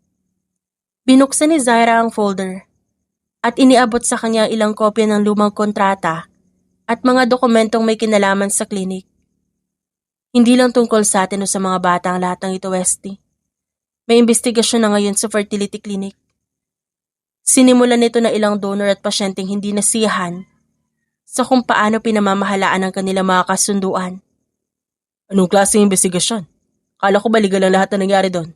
Binuksan ni Zaira ang folder at iniabot sa kanya ilang kopya ng lumang kontrata at mga dokumentong may kinalaman sa klinik. Hindi lang tungkol sa atin o sa mga bata ang lahat ng ito, Westy. May investigasyon na ngayon sa fertility clinic. Sinimulan nito na ilang donor at pasyenteng hindi nasiyahan sa kung paano pinamamahalaan ang kanilang mga kasunduan. Anong klaseng investigasyon? Kala ko ba legal ang lahat na nangyari doon?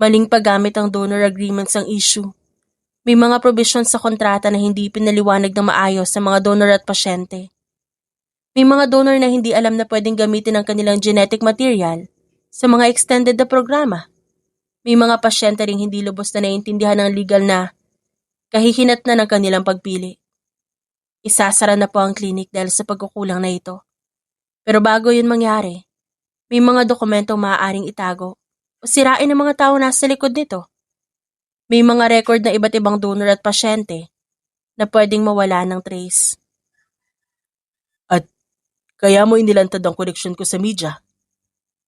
Maling paggamit ang donor agreements ang issue. May mga provision sa kontrata na hindi pinaliwanag ng maayos sa mga donor at pasyente. May mga donor na hindi alam na pwedeng gamitin ang kanilang genetic material sa mga extended na programa. May mga pasyente ring hindi lubos na naiintindihan ng legal na kahihinat na ng kanilang pagpili. Isasara na po ang clinic dahil sa pagkukulang na ito. Pero bago yun mangyari, may mga dokumentong maaaring itago o sirain ng mga tao nasa likod nito. May mga record na iba't ibang donor at pasyente na pwedeng mawala ng trace. At kaya mo inilantad ang koneksyon ko sa media.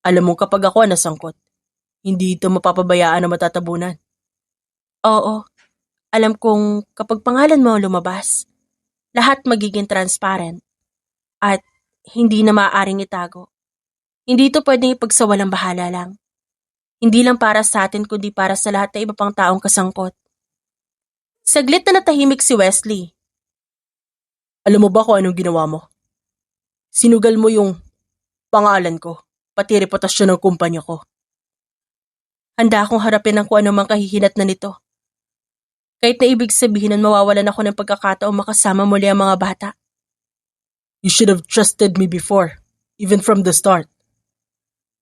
Alam mo kapag ako ang nasangkot, hindi ito mapapabayaan na matatabunan. Oo, alam kong kapag pangalan mo ang lumabas, lahat magiging transparent at hindi na maaaring itago. Hindi ito pwedeng ipagsawalang bahala lang. Hindi lang para sa atin kundi para sa lahat ng iba pang taong kasangkot. Saglit na natahimik si Wesley. Alam mo ba kung anong ginawa mo? Sinugal mo yung pangalan ko, pati reputasyon ng kumpanya ko. Handa akong harapin ang kung anumang kahihinat na nito. Kahit na ibig sabihin nun mawawalan ako ng pagkakataong makasama muli ang mga bata. You should have trusted me before, even from the start.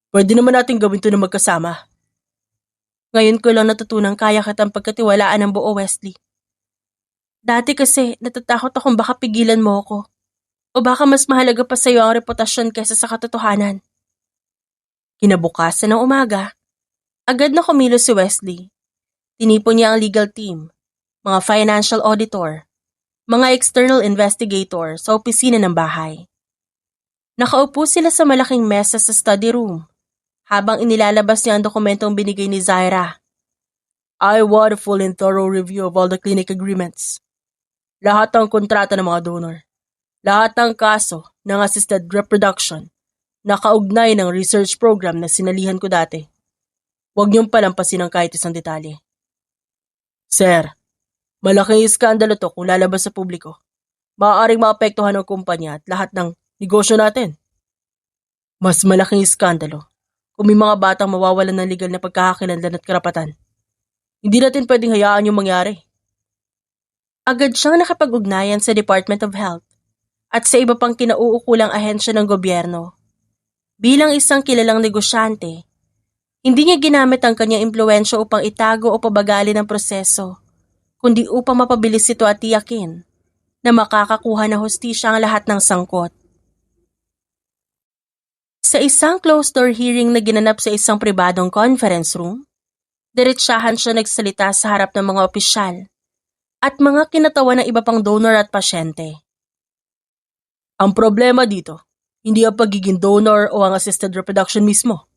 Pwede naman natin gawin to na magkasama. Ngayon ko lang natutunang kaya kitang pagkatiwalaan ng buo, Wesley. Dati kasi natatakot akong baka pigilan mo ako. O baka mas mahalaga pa sa'yo ang reputasyon kaysa sa katotohanan. Kinabukasan ng umaga, agad na kumilos si Wesley. Tinipon niya ang legal team, mga financial auditor, mga external investigator sa opisina ng bahay. Nakaupo sila sa malaking mesa sa study room habang inilalabas niya ang dokumentong binigay ni Zaira. I want a full and thorough review of all the clinic agreements. Lahat ng kontrata ng mga donor. Lahat ng kaso ng assisted reproduction na kaugnay ng research program na sinalihan ko dati. Huwag niyong palampasin ang kahit isang detalye. Sir, malaking iskandalo to kung lalabas sa publiko. Maaaring maapektuhan ang kumpanya at lahat ng negosyo natin. Mas malaking iskandalo kung may mga batang mawawalan ng legal na pagkakakilanlan at karapatan. Hindi natin pwedeng hayaan yung mangyari. Agad siyang nakapag-ugnayan sa Department of Health at sa iba pang kinauukulang ahensya ng gobyerno. Bilang isang kilalang negosyante, hindi niya ginamit ang kanyang impluwensya upang itago o pabagali ng proseso, kundi upang mapabilis ito at tiyakin na makakakuha ng hustisya ang lahat ng sangkot. Sa isang closed-door hearing na ginanap sa isang pribadong conference room, diretsahan siya nagsalita sa harap ng mga opisyal at mga kinatawan ng iba pang donor at pasyente. Ang problema dito, hindi ang pagiging donor o ang assisted reproduction mismo,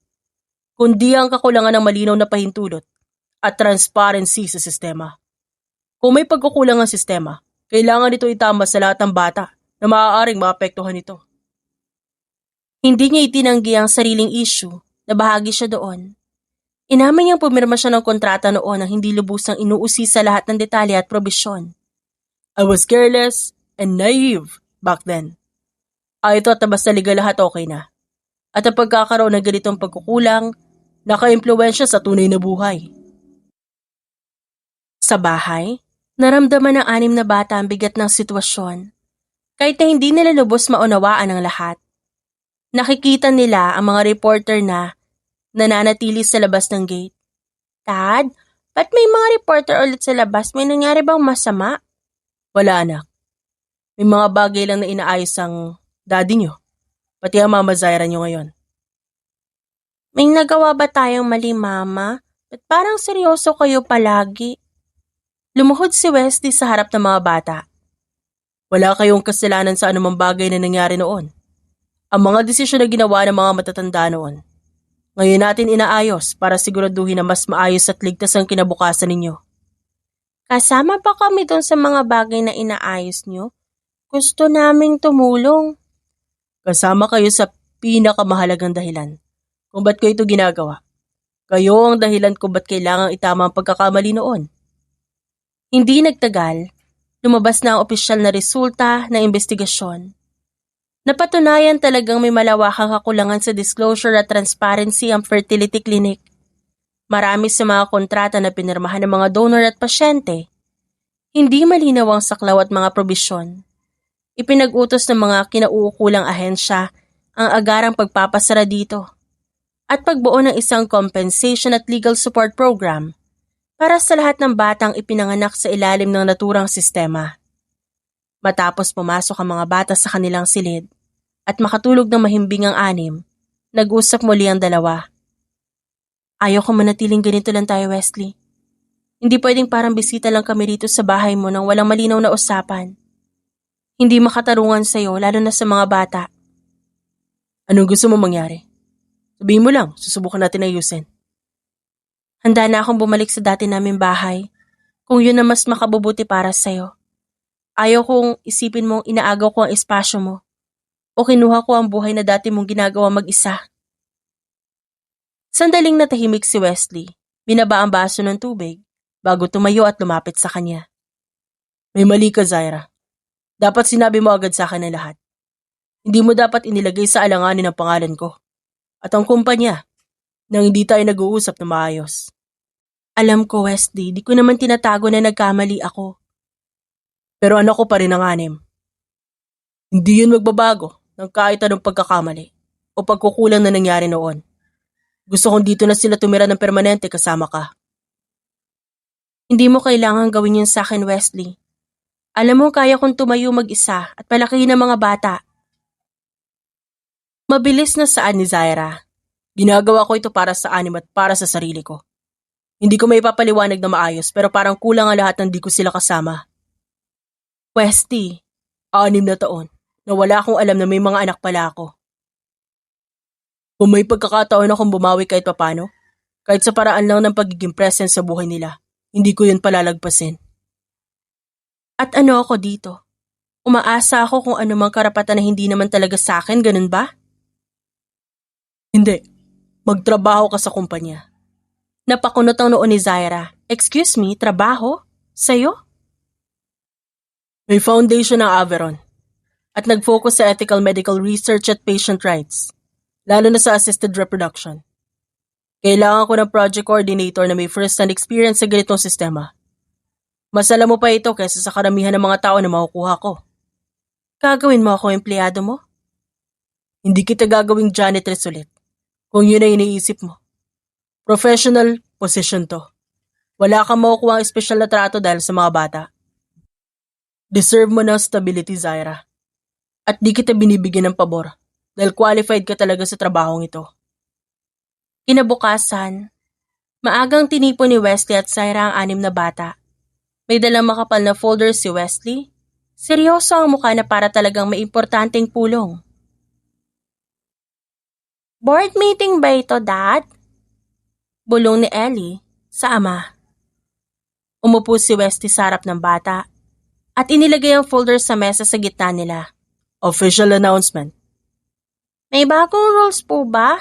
kundi ang kakulangan ng malinaw na pahintulot at transparency sa sistema. Kung may pagkukulang ang sistema, kailangan ito itama sa lahat ng bata na maaaring maapektuhan ito. Hindi niya itinanggi ang sariling issue na bahagi siya doon. Inamin niyang pumirma siya ng kontrata noon na hindi lubusang inuusi sa lahat ng detalye at probisyon. I was careless and naive back then. Ito at basta legal lahat okay na. At ang pagkakaroon ng ganitong pagkukulang, naka-impluwensya sa tunay na buhay. Sa bahay, naramdaman ng 6 na bata ang bigat ng sitwasyon. Kahit na hindi nila lubos maunawaan ang lahat. Nakikita nila ang mga reporter na nananatili sa labas ng gate. Dad, ba't may mga reporter ulit sa labas? May nangyari bang masama? Wala anak. May mga bagay lang na inaayos ang daddy nyo. Pati ang mama Zaira nyo ngayon. May nagawa ba tayong mali, Mama? Ba't parang seryoso kayo palagi? Lumuhod si Wesley sa harap ng mga bata. Wala kayong kasalanan sa anumang bagay na nangyari noon. Ang mga desisyon na ginawa ng mga matatanda noon. Ngayon natin inaayos para siguraduhin na mas maayos at ligtas ang kinabukasan ninyo. Kasama pa kami doon sa mga bagay na inaayos nyo? Gusto naming tumulong. Kasama kayo sa pinakamahalagang dahilan kung ba't ko ito ginagawa. Kayo ang dahilan kung ba't kailangang itama ang pagkakamali noon. Hindi nagtagal, lumabas na ang opisyal na resulta ng investigasyon. Napatunayan talagang may malawakang kakulangan sa disclosure at transparency ang fertility clinic. Marami sa mga kontrata na pinirmahan ng mga donor at pasyente. Hindi malinaw ang saklaw at mga probisyon. Ipinag-utos ng mga kinauukulang ahensya ang agarang pagpapasara dito at pagbuo ng isang compensation at legal support program para sa lahat ng batang ipinanganak sa ilalim ng naturang sistema. Matapos pumasok ang mga bata sa kanilang silid at makatulog ng mahimbing ang 6, nag-usap muli ang dalawa. Ayaw ko manatiling ganito lang tayo, Wesley. Hindi pwedeng parang bisita lang kami rito sa bahay mo nang walang malinaw na usapan. Hindi makatarungan sa'yo, lalo na sa mga bata. Anong gusto mo mangyari? Sabihin mo lang, susubukan natin ayusin. Handa na akong bumalik sa dati naming bahay. Kung yun na mas makabubuti para sa'yo. Ayaw kong isipin mong inaagaw ko ang espasyo mo o kinuha ko ang buhay na dati mong ginagawa mag-isa. Sandaling natahimik si Wesley. Binaba ang baso ng tubig bago tumayo at lumapit sa kanya. May mali ka, Zaira. Dapat sinabi mo agad sa akin ang lahat. Hindi mo dapat inilagay sa alanganin ang pangalan ko at ang kumpanya nang hindi tayo nag-uusap na maayos. Alam ko, Wesley, di ko naman tinatago na nagkamali ako. Pero anak ko pa rin ang 6. Hindi yun magbabago ng kahit anong pagkakamali o pagkukulang na nangyari noon. Gusto kong dito na sila tumira ng permanente kasama ka. Hindi mo kailangan gawin yun sa akin, Wesley. Alam mo, kaya kong tumayo mag-isa at palakihin ang mga bata. Mabilis na saan ni Zaira. Ginagawa ko ito para sa 6 at para sa sarili ko. Hindi ko may papaliwanag na maayos pero parang kulang ang lahat ng di ko sila kasama. Wesley, 6 na taon na wala akong alam na may mga anak pala ako. Kung may pagkakataon akong bumawi kahit papano, kahit sa paraan lang ng pagiging present sa buhay nila, hindi ko yun palalagpasin. At ano ako dito? Umaasa ako kung anumang karapatan na hindi naman talaga sa akin, ganun ba? Hindi. Magtrabaho ka sa kumpanya. Napakunot ang noo ni Zaira. Excuse me, trabaho? Sa'yo? May foundation ng Averon at nag-focus sa ethical medical research at patient rights, lalo na sa assisted reproduction. Kailangan ko ng project coordinator na may first-hand experience sa ganitong sistema. Mas alam mo pa ito kaysa sa karamihan ng mga tao na makukuha ko. Gagawin mo ako empleyado mo? Hindi kita gagawing janitress ulit, kung yun ay iniisip mo. Professional position to. Wala kang makukuha ang espesyal na trato dahil sa mga bata. Deserve mo ng stability, Zaira. At di kita binibigyan ng pabor dahil qualified ka talaga sa trabahong ito. Kinabukasan, maagang tinipon ni Wesley at Zaira ang 6 na bata. May dalang makapal na folder si Wesley. Seryoso ang mukha na para talagang may importanteng pulong. Board meeting ba ito, Dad? Bulong ni Ellie sa ama. Umupo si Wesley sa harap ng bata at inilagay ang folder sa mesa sa gitna nila. Official announcement. May bagong rules po ba?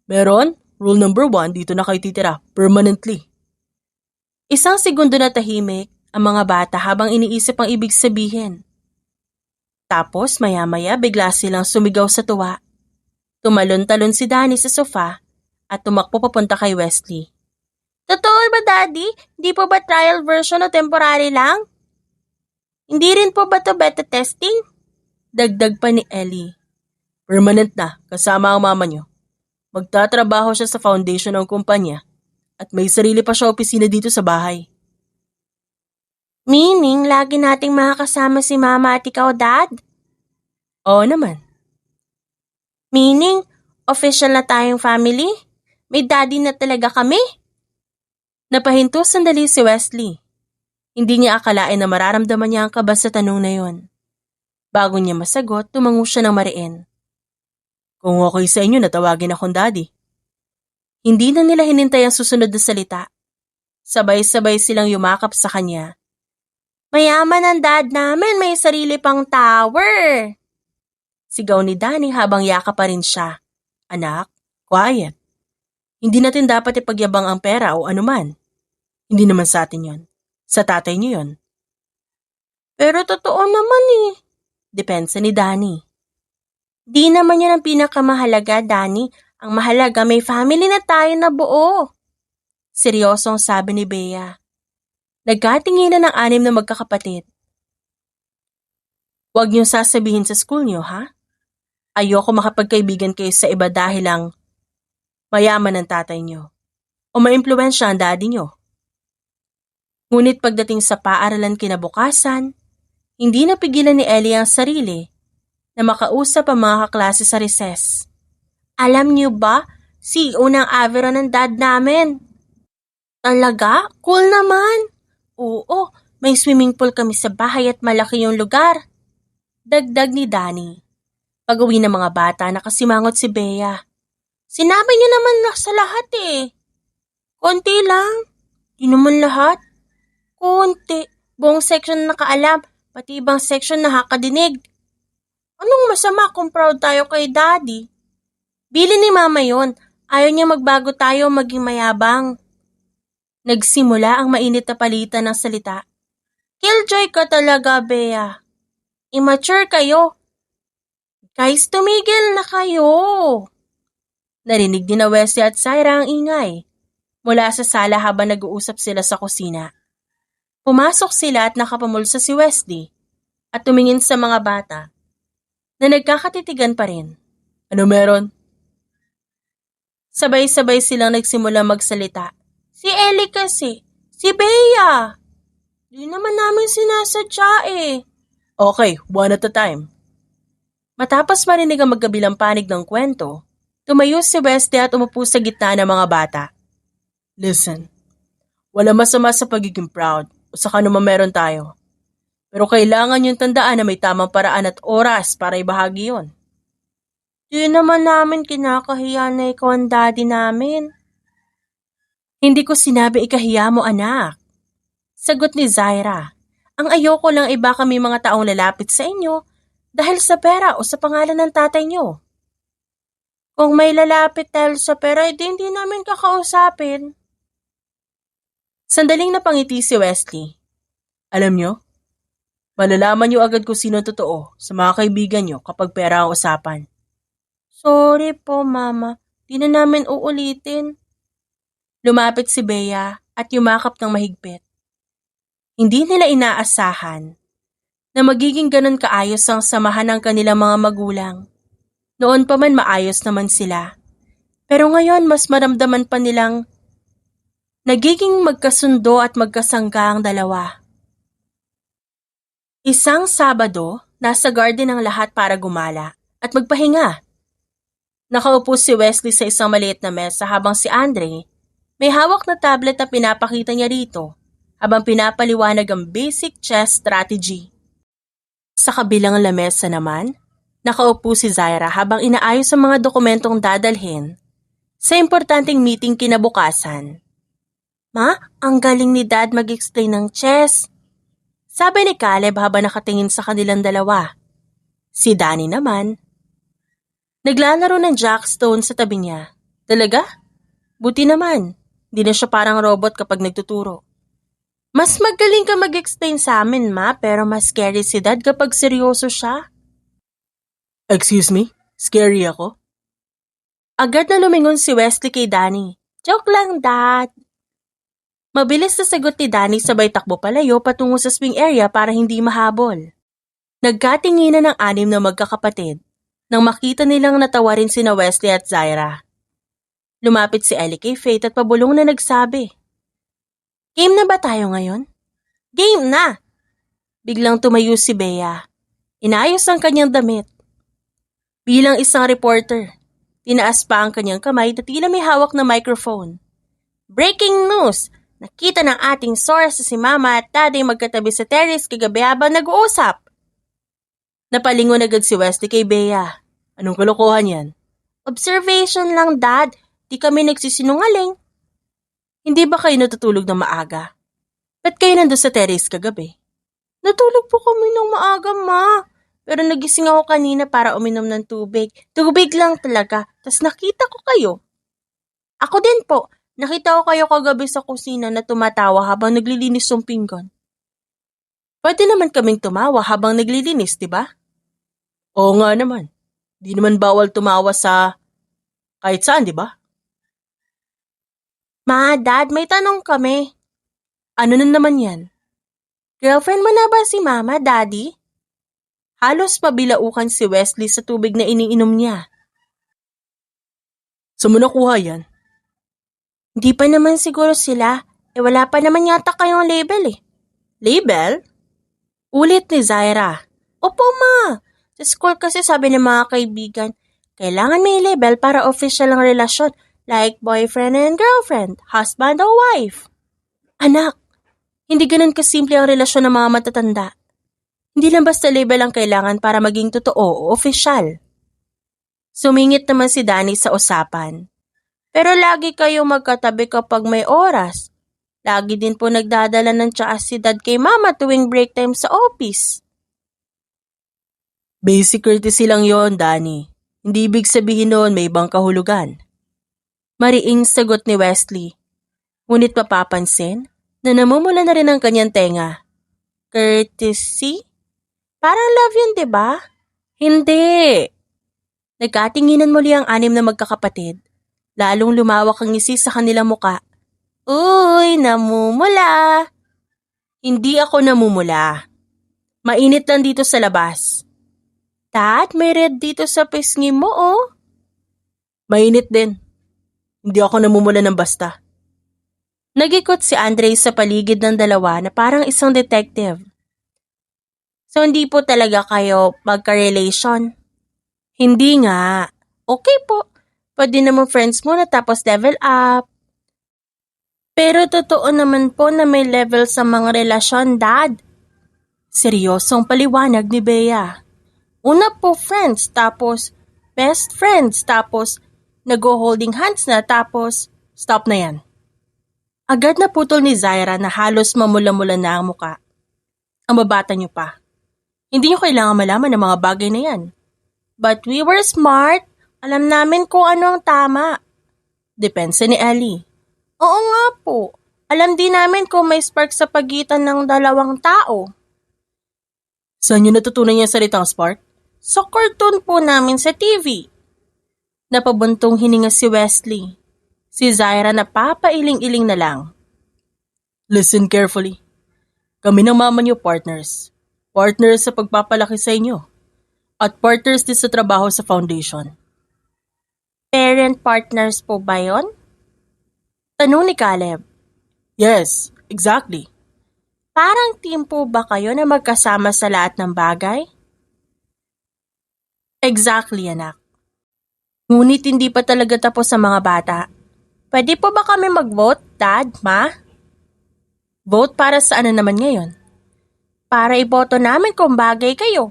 Meron. Rule number 1, dito na kayo titira, permanently. Isang segundo na tahimik ang mga bata habang iniisip ang ibig sabihin. Tapos maya-maya bigla silang sumigaw sa tuwa. Tumalon-talon si Danny sa sofa at tumakbo papunta kay Wesley. Totoo ba, Daddy? Hindi po ba trial version o temporary lang? Hindi rin po ba to beta testing? Dagdag pa ni Ellie. Permanent na, kasama ang mama niyo. Magtatrabaho siya sa foundation ng kumpanya at may sarili pa siya opisina dito sa bahay. Meaning, lagi nating makakasama si Mama at ikaw, Dad? Oo naman. Meaning, official na tayong family? May daddy na talaga kami? Napahinto sandali si Wesley. Hindi niya akalain na mararamdaman niya ang kaba sa tanong na yon. Bago niya masagot, tumango siya ng mariin. Kung okay sa inyo, natawagin akong daddy. Hindi na nila hinintay ang susunod na salita. Sabay-sabay silang yumakap sa kanya. Mayaman ang dad namin, may sarili pang tower. Sigaw ni Danny habang yakap pa rin siya. Anak, quiet. Hindi natin dapat ipagyabang ang pera o anuman. Hindi naman sa atin yon. Sa tatay niyo yon. Pero totoo naman eh. Depensa ni Danny. Di naman yun ang pinakamahalaga, Danny. Ang mahalaga may family na tayo na buo. Seryosong sabi ni Bea. Nagkatinginan ng 6 na magkakapatid. Huwag niyong sasabihin sa school niyo, ha? Ayoko makapagkaibigan kayo sa iba dahil lang mayaman ang tatay niyo o maimpluwensya ang daddy niyo. Ngunit pagdating sa paaralan kinabukasan, hindi napigilan ni Ellie ang sarili na makausap ang mga kaklase sa recess. Alam niyo ba, CEO ng Averon ang dad namin. Talaga? Cool naman. Oo, may swimming pool kami sa bahay at malaki yung lugar. Dagdag ni Danny. Pag-uwi ng mga bata, nakasimangot si Bea. Sinabi niyo naman na sa lahat eh. Konti lang. Di naman lahat. Konti. Buong section nakaalam, pati ibang section nakakadinig. Anong masama kung proud tayo kay Daddy? Bili ni Mama yon. Ayaw niya magbago tayo maging mayabang. Nagsimula ang mainit na palitan ng salita. Killjoy ka talaga, Bea. Immature kayo. Guys, tumigil na kayo. Narinig din na Wesley at Syra ang ingay mula sa sala habang nag-uusap sila sa kusina. Pumasok sila at nakapamulsa si Wesley at tumingin sa mga bata na nagkakatitigan pa rin. Ano meron? Sabay-sabay silang nagsimula magsalita. Si Ellie kasi, si Bea. Di naman namin sinasadya eh. Okay, one at a time. Matapos marinig ang magkabilang panig ng kwento, tumayo si Wesley at umupo sa gitna ng mga bata. Listen, wala masama sa pagiging proud o sa kanuman meron tayo. Pero kailangan yung tandaan na may tamang paraan at oras para ibahagi yon. Di naman namin kinakahiya na ikaw ang daddy namin. Hindi ko sinabi ikahiya mo, anak. Sagot ni Zaira. Ang ayoko lang iba kami mga taong lalapit sa inyo dahil sa pera o sa pangalan ng tatay nyo. Kung may lalapit dahil sa pera, hindi namin kakausapin. Sandaling napangiti si Wesley. Alam nyo, malalaman nyo agad kung sino totoo sa mga kaibigan nyo kapag pera ang usapan. Sorry po, Mama. Di na namin uulitin. Lumapit si Bea at yumakap ng mahigpit. Hindi nila inaasahan na magiging ganon kaayos ang samahan ng kanilang mga magulang. Noon pa man maayos naman sila. Pero ngayon mas maramdaman pa nilang nagiging magkasundo at magkasangga ang dalawa. Isang Sabado, nasa garden ang lahat para gumala at magpahinga. Nakaupo si Wesley sa isang maliit na mesa habang si Andre may hawak na tablet na pinapakita niya rito habang pinapaliwanag ang basic chess strategy. Sa kabilang lamesa naman, nakaupo si Zaira habang inaayos ang mga dokumentong dadalhin sa importanteng meeting kinabukasan. Ma, ang galing ni Dad mag-explain ng chess. Sabi ni Caleb habang nakatingin sa kanilang dalawa. Si Danny naman, naglalaro ng jackstone sa tabi niya. Talaga? Buti naman, di na siya parang robot kapag nagtuturo. Mas magaling ka mag-explain sa amin, Ma, pero mas scary si Dad kapag seryoso siya. Excuse me? Scary ako? Agad na lumingon si Wesley kay Danny. Joke lang, Dad. Mabilis na sagot ni Danny sabay takbo palayo patungo sa swing area para hindi mahabol. Nagkatinginan ng anim na magkakapatid nang makita nilang natawa rin sina Wesley at Zaira. Lumapit si Ellie kay Faith at pabulong na nagsabi, Game na ba tayo ngayon? Game na! Biglang tumayo si Bea. Inayos ang kanyang damit. Bilang isang reporter, tinaas pa ang kanyang kamay na tila may hawak na microphone. Breaking news! Nakita ng ating source si Mama at Daddy magkatabi sa terrace kagabi habang nag-uusap. Napalingon agad si Wesley kay Bea. Anong kalokohan yan? Observation lang, Dad. Di kami nagsisinungaling. Hindi ba kayo natutulog ng maaga? Ba't kayo nandun sa terrace kagabi? Natulog po kami ng maaga, Ma. Pero nagising ako kanina para uminom ng tubig. Tubig lang talaga. Tas nakita ko kayo. Ako din po. Nakita ko kayo kagabi sa kusina na tumatawa habang naglilinis ng pinggan. Pwede naman kaming tumawa habang naglilinis, di ba? Oo nga naman. Di naman bawal tumawa sa kahit saan, di ba? Ma, Dad, may tanong kami. Ano na naman yan? Girlfriend mo na ba si Mama, Daddy? Halos pabilaukan si Wesley sa tubig na iniinom niya. Saan mo nakuha yan? Hindi pa naman siguro sila. Wala pa naman yata kayong label eh. Label? Ulit ni Zaira. Opo, Ma. Sa school kasi sabi ng mga kaibigan, kailangan may label para official ang relasyon, like boyfriend and girlfriend, husband o wife. Anak, hindi ganun kasimple ang relasyon ng mga matatanda. Hindi lang basta label ang kailangan para maging totoo o official. Sumingit naman si Danny sa usapan. Pero lagi kayong magkatabi kapag may oras. Lagi din po nagdadala ng tsaa si Dad kay Mama tuwing break time sa office. Basic courtesy lang yon, Danny. Hindi ibig sabihin noon may ibang kahulugan. Mariing sagot ni Wesley. Ngunit mapapansin na namumula na rin ang kanyang tenga. Courtesy? Parang love yun, diba? Hindi. Nagkatinginan muli ang anim na magkakapatid. Lalong lumawak ang ngisi sa kanilang muka. Uy, namumula. Hindi ako namumula. Mainit lang dito sa labas. Dad, may red dito sa pisngi mo, oh. Mainit din. Hindi ako namumula ng basta. Nagikot si Andre sa paligid ng dalawa na parang isang detective. So hindi po talaga kayo magka-relation? Hindi nga. Okay po. Pwede naman friends muna tapos level up. Pero totoo naman po na may level sa mga relasyon, Dad. Seryosong paliwanag ni Bea. Una po friends, tapos best friends, tapos nag-holding hands na, tapos stop na yan. Agad na putol ni Zaira na halos mamula-mula na ang muka. Ang babata niyo pa. Hindi niyo kailangan malaman ang mga bagay na yan. But we were smart. Alam namin kung ano ang tama. Depensa ni Ellie. Oo nga po. Alam din namin kung may spark sa pagitan ng dalawang tao. Saan niyo natutunan yung salitang spark? Sa cartoon po namin sa TV. Napabuntong hininga si Wesley. Si Zaira napapailing-iling na lang. Listen carefully. Kami ng mama niyo partners. Partners sa pagpapalaki sa inyo. At partners din sa trabaho sa foundation. Parent partners po ba yon? Tanong ni Caleb. Yes, exactly. Parang team po ba kayo na magkasama sa lahat ng bagay? Exactly, anak. Ngunit hindi pa talaga tapos sa mga bata. Pwede po ba kami mag-vote, Dad, Ma? Vote para sa ano naman ngayon? Para iboto namin kung bagay kayo.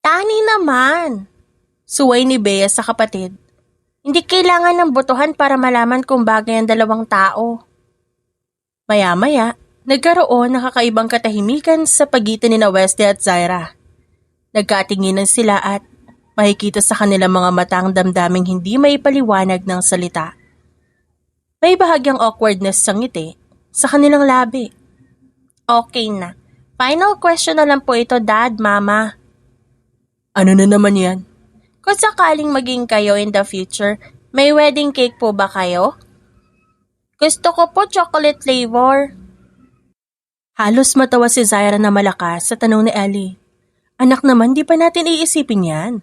Tani naman. Suway ni Bea sa kapatid. Hindi kailangan ng botohan para malaman kung bagay ang dalawang tao. Maya-maya, nagkaroon ng kakaibang katahimikan sa pagitan ni Wesley at Zaira. Nagkatinginan sila at makikita sa kanilang mga mata ang damdaming hindi maipaliwanag ng salita. May bahagyang awkwardness sa ngiti sa kanilang labi. Okay na. Final question na lang po ito, Dad, Mama. Ano na naman yan? Kung sakaling maging kayo in the future, may wedding cake po ba kayo? Gusto ko po chocolate flavor. Halos matawa si Zaira na malakas sa tanong ni Ellie. Anak naman, di pa natin iisipin yan.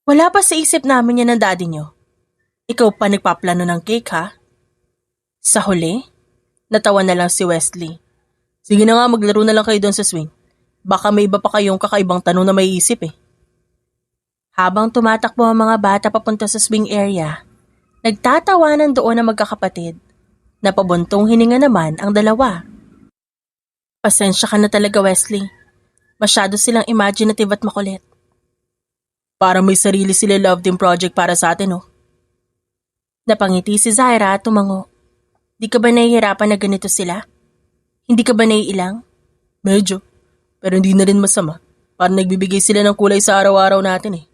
Wala pa sa isip namin yan ng daddy nyo. Ikaw pa nagpaplano ng cake, ha? Sa huli, natawa na lang si Wesley. Sige na nga, maglaro na lang kayo doon sa swing. Baka may iba pa kayong kakaibang tanong na may isip eh. Habang tumatakbo ang mga bata papunta sa swing area, nagtatawanan doon ang magkakapatid. Napabuntong hininga naman ang dalawa. Pasensya ka na talaga, Wesley. Masyado silang imaginative at makulit. Para may sarili sila love team project para sa atin, oh. Napangiti si Zaira at tumango. Di ka ba nahihirapan na ganito sila? Hindi ka ba naiilang? Medyo. Pero hindi na rin masama. Parang nagbibigay sila ng kulay sa araw-araw natin eh.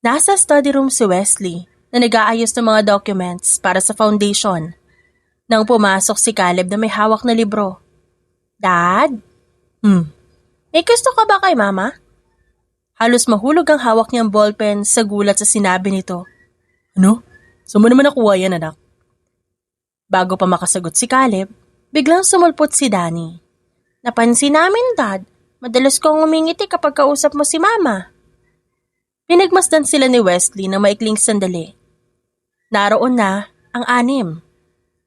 Nasa study room si Wesley na nag-aayos ng mga documents para sa foundation. Nang pumasok si Caleb na may hawak na libro. Dad? May gusto ka ba kay Mama? Halos mahulog ang hawak niyang ballpen sa gulat sa sinabi nito. Ano? Saan mo naman nakuha yan, anak? Bago pa makasagot si Caleb, biglang sumulpot si Danny. Napansin namin, Dad. Madalas kong umingiti kapag kausap mo si Mama. Pinagmasdan sila ni Wesley ng maikling sandali. Naroon na ang anim.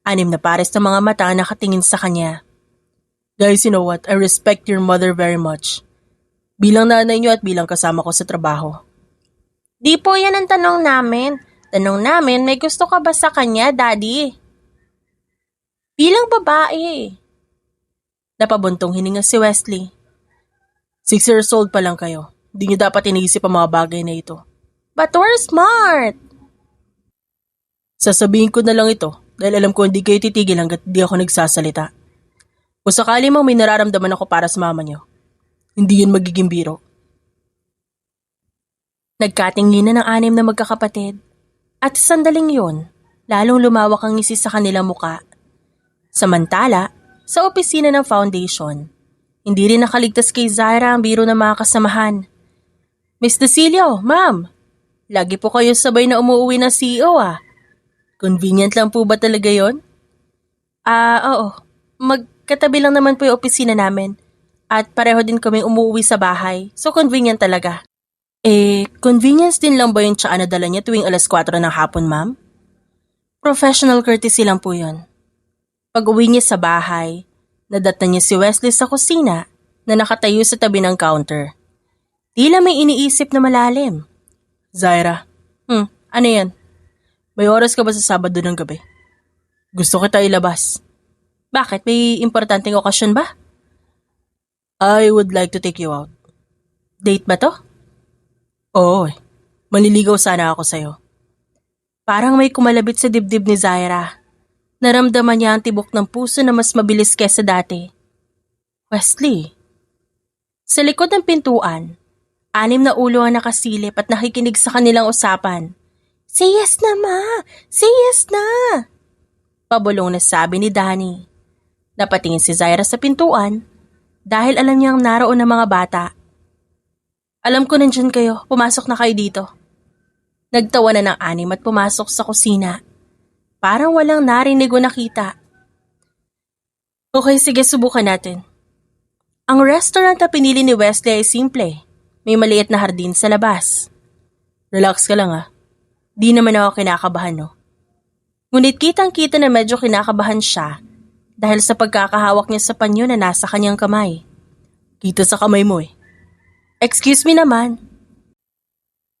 Anim na pares ng mga mata nakatingin sa kanya. Guys, you know what? I respect your mother very much. Bilang nanay niyo at bilang kasama ko sa trabaho. Di po yan ang tanong namin. Tanong namin, may gusto ka ba sa kanya, Daddy? Bilang babae. Napabuntong hininga si Wesley. 6 years old pa lang kayo. Hindi niyo dapat iniisip ang mga bagay na ito. But we're smart. Sasabihin ko na lang ito dahil alam ko hindi kayo titigil hanggat di ako nagsasalita. Kung sakali mang may nararamdaman ako para sa mama niyo, hindi yun magiging biro. Nagkatinginan ng anim na magkakapatid at sa sandaling yun, lalong lumawak ang ngisi sa kanilang muka. Samantala, sa opisina ng foundation, hindi rin nakaligtas kay Zaira ang biro ng mga kasamahan. Miss Decilio, ma'am, lagi po kayo sabay na umuwi ng CEO ah. Convenient lang po ba talaga yon? Oo. Magkatabi lang naman po yung opisina namin. At pareho din kami umuwi sa bahay. So convenient talaga. Convenience din lang ba yung tsaa na dala niya tuwing alas 4 ng hapon, ma'am? Professional courtesy lang po yun. Pag-uwi niya sa bahay, nadatan niya si Wesley sa kusina na nakatayo sa tabi ng counter. Tila may iniisip na malalim. Zaira, ano yan? May oras ka ba sa Sabado ng gabi? Gusto kita ilabas. Bakit? May importanteng okasyon ba? I would like to take you out. Date ba to? Oo, maliligaw sana ako sa'yo. Parang may kumalabit sa dibdib ni Zaira. Naramdaman niya ang tibok ng puso na mas mabilis kesa dati. Wesley. Sa likod ng pintuan, 6 na ulo ang nakasilip at nakikinig sa kanilang usapan. Say yes na, ma! Say yes na! Pabulong na sabi ni Danny. Napatingin si Zaira sa pintuan dahil alam niyang naroon ang mga bata. Alam ko nandyan kayo, pumasok na kayo dito. Nagtawa na ng 6 at pumasok sa kusina. Parang walang narinig o nakita. Okay, sige, subukan natin. Ang restaurant na pinili ni Wesley ay simple. May maliit na hardin sa labas. Relax ka lang ah. Di naman ako kinakabahan no. Ngunit kitang-kita na medyo kinakabahan siya dahil sa pagkakahawak niya sa panyo na nasa kanyang kamay. Kita sa kamay mo eh. Excuse me naman.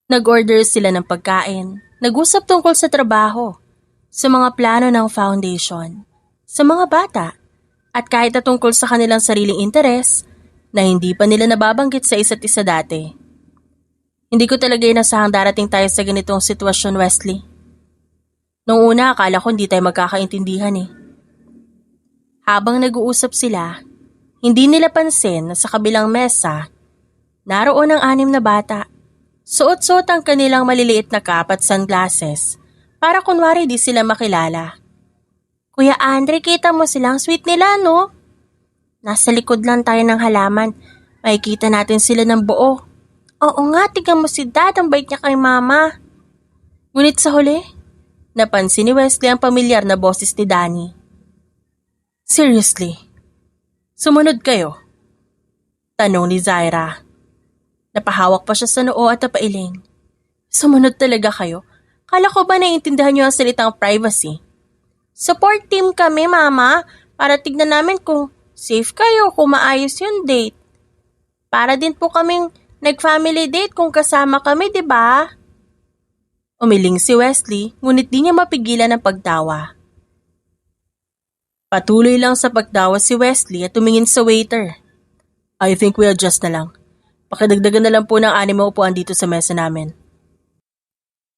Nag-order sila ng pagkain. Nag-usap tungkol sa trabaho, sa mga plano ng foundation, sa mga bata, at kahit na tungkol sa kanilang sariling interes na hindi pa nila nababanggit sa isa't isa dati. Hindi ko talaga inasahang darating tayo sa ganitong sitwasyon, Wesley. Noong una, akala ko hindi tayo magkakaintindihan eh. Habang nag-uusap sila, hindi nila pansin na sa kabilang mesa, naroon ang 6 na bata. Suot-suot ang kanilang maliliit na cap at sunglasses para kunwari di sila makilala. Kuya Andre, kita mo silang sweet nila, no? Nasa likod lang tayo ng halaman. Makikita natin sila ng buo. Oo nga, tignan mo si Dad, ang bait niya kay Mama. Ngunit sa huli, napansin ni Wesley ang pamilyar na boses ni Danny. Seriously? Sumunod kayo? Tanong ni Zaira. Napahawak pa siya sa noo at napailing. Sumunod talaga kayo? Kala ko ba naiintindihan niyo ang salitang privacy? Support team kami, Mama, para tignan namin kung safe kayo, kung maayos yung date. Para din po kaming nag-family date kung kasama kami, di ba? Umiling si Wesley, ngunit di niya mapigilan ang pagtawa. Patuloy lang sa pagtawa si Wesley at tumingin sa waiter. I think we adjust na lang. Pakidagdagan na lang po ng 6 upuan dito sa mesa namin.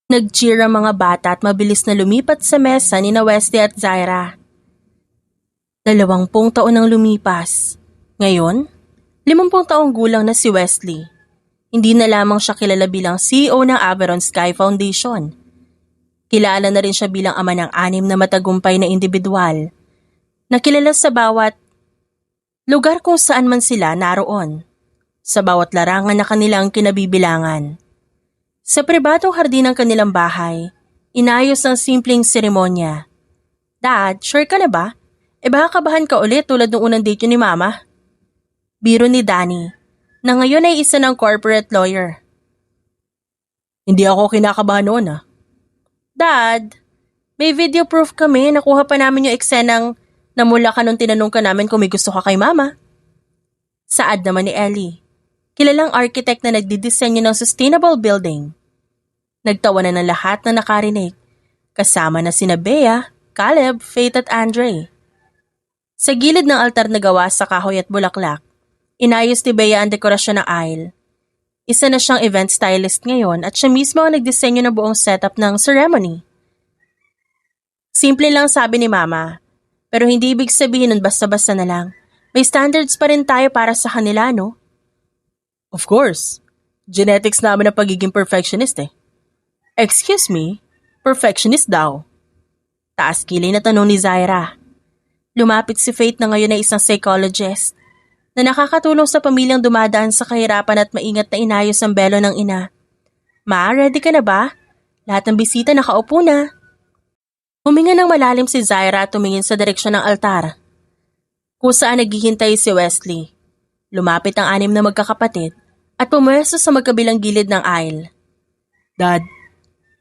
Nag-cheer ang mga bata at mabilis na lumipat sa mesa ni Wesley at Zaira. 20 taon ang lumipas. Ngayon, 50 taong gulang na si Wesley. Hindi na lamang siya kilala bilang CEO ng Avalon Sky Foundation. Kilala na rin siya bilang ama ng 6 na matagumpay na individual. Nakilala sa bawat lugar kung saan man sila naroon. Sa bawat larangan na kanilang kinabibilangan. Sa pribadong hardin ng kanilang bahay, inayos ang simpleng seremonya. Dad, sure ka na ba? Baka kabahan ka ulit tulad ng unang date niyo ni Mama? Biro ni Danny, na ngayon ay isa ng corporate lawyer. Hindi ako kinakabahan noon ah. Dad, may video proof kami, nakuha pa namin yung eksenang namula ka nung tinanong ka namin kung may gusto ka kay Mama. Saad naman ni Ellie. Kilalang architect na nagdidisenyo ng sustainable building. Nagtawa na ng lahat na nakarinig, kasama na sina Bea, Caleb, Faith at Andre. Sa gilid ng altar na gawa sa kahoy at bulaklak, inayos ni Bea ang dekorasyon ng aisle. Isa na siyang event stylist ngayon at siya mismo ang nagdisenyo ng buong setup ng ceremony. Simple lang sabi ni Mama. Pero hindi ibig sabihin nun basta-basta na lang. May standards pa rin tayo para sa kanila, no? Of course. Genetics namin ang pagiging perfectionist eh. Excuse me? Perfectionist daw. Taas kilay na tanong ni Zaira. Lumapit si Faith na ngayon ay isang psychologist na nakakatulong sa pamilyang dumadaan sa kahirapan at maingat na inayos ang belo ng ina. Ma, ready ka na ba? Lahat ng bisita nakaupo na. Huminga ng malalim si Zaira at tumingin sa direksyon ng altar. Kung saan naghihintay si Wesley. Lumapit ang 6 na magkakapatid at pumwesto sa magkabilang gilid ng aisle. Dad,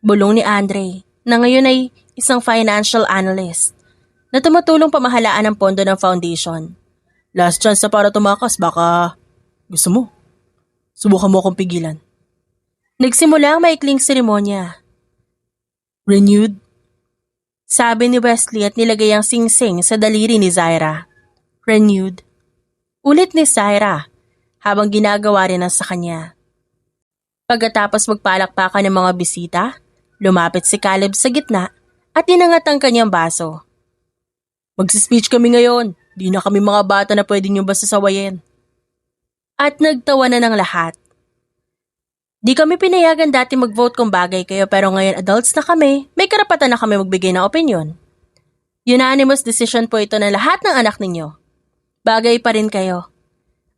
bulong ni Andre na ngayon ay isang financial analyst na tumutulong pamahalaan ang pondo ng foundation. Last chance na para tumakas, baka gusto mo. Subukan mo akong pigilan. Nagsimula ang maikling seremonya. Renewed? Sabi ni Wesley at nilagay ang singsing sa daliri ni Zaira. Renewed. Ulit ni Zaira habang ginagawa rin ang sa kanya. Pagkatapos magpalakpakan ng mga bisita, lumapit si Caleb sa gitna at inangat ang kanyang baso. Magsispeech kami ngayon, di na kami mga bata na pwede niyong basta sawayin. At nagtawa na ng lahat. Di kami pinayagan dati mag-vote kung bagay kayo pero ngayon adults na kami, may karapatan na kami magbigay ng opinion. Unanimous decision po ito ng lahat ng anak ninyo. Bagay pa rin kayo.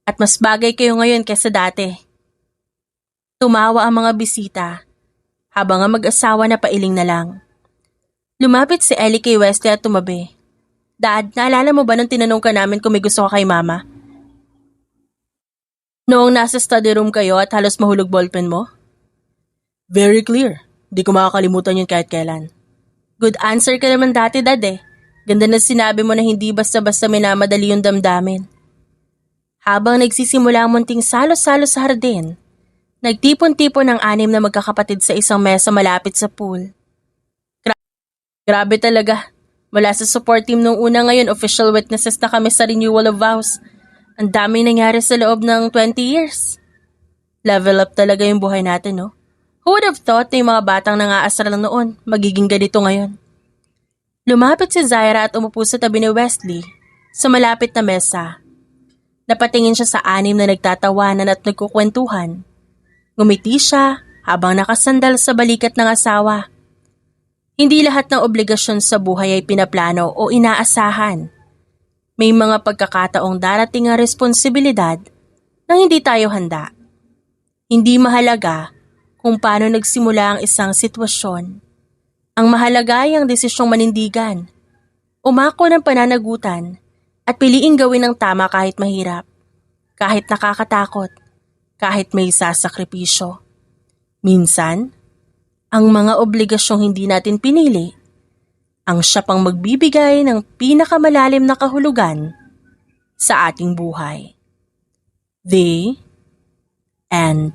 At mas bagay kayo ngayon kaysa dati. Tumawa ang mga bisita habang ang mag-asawa na pailing na lang. Lumapit si Ellie kay Wesley at tumabi. Dad, naalala mo ba nung tinanong ka namin kung may gusto ka kay Mama? Noong nasa study room kayo at halos mahulog ballpen mo? Very clear. Di ko makakalimutan yun kahit kailan. Good answer ka naman dati, Dad eh. Ganda na sinabi mo na hindi basta-basta minamadali yung damdamin. Habang nagsisimula ang munting salo-salo sa hardin, nagtipon-tipon ang 6 na magkakapatid sa isang mesa malapit sa pool. Grabe talaga. Mula sa support team nung una ngayon, official witnesses na kami sa renewal of vows. Ang daming nangyari sa loob ng 20 years. Level up talaga yung buhay natin, no? Who would have thought na yung mga batang nangaasar lang noon, magiging ganito ngayon? Lumapit si Zaira at umupo sa tabi ni Wesley sa malapit na mesa. Napatingin siya sa 6 na nagtatawanan at nagkukwentuhan. Ngumiti siya habang nakasandal sa balikat ng asawa. Hindi lahat ng obligasyon sa buhay ay pinaplano o inaasahan. May mga pagkakataong darating ang responsibilidad nang hindi tayo handa. Hindi mahalaga kung paano nagsimula ang isang sitwasyon. Ang mahalaga ay ang desisyong manindigan, umako ng pananagutan at piliing gawin ang tama kahit mahirap, kahit nakakatakot, kahit may sasakripisyo. Minsan, ang mga obligasyong hindi natin pinili ang siya pang magbibigay ng pinakamalalim na kahulugan sa ating buhay. The End.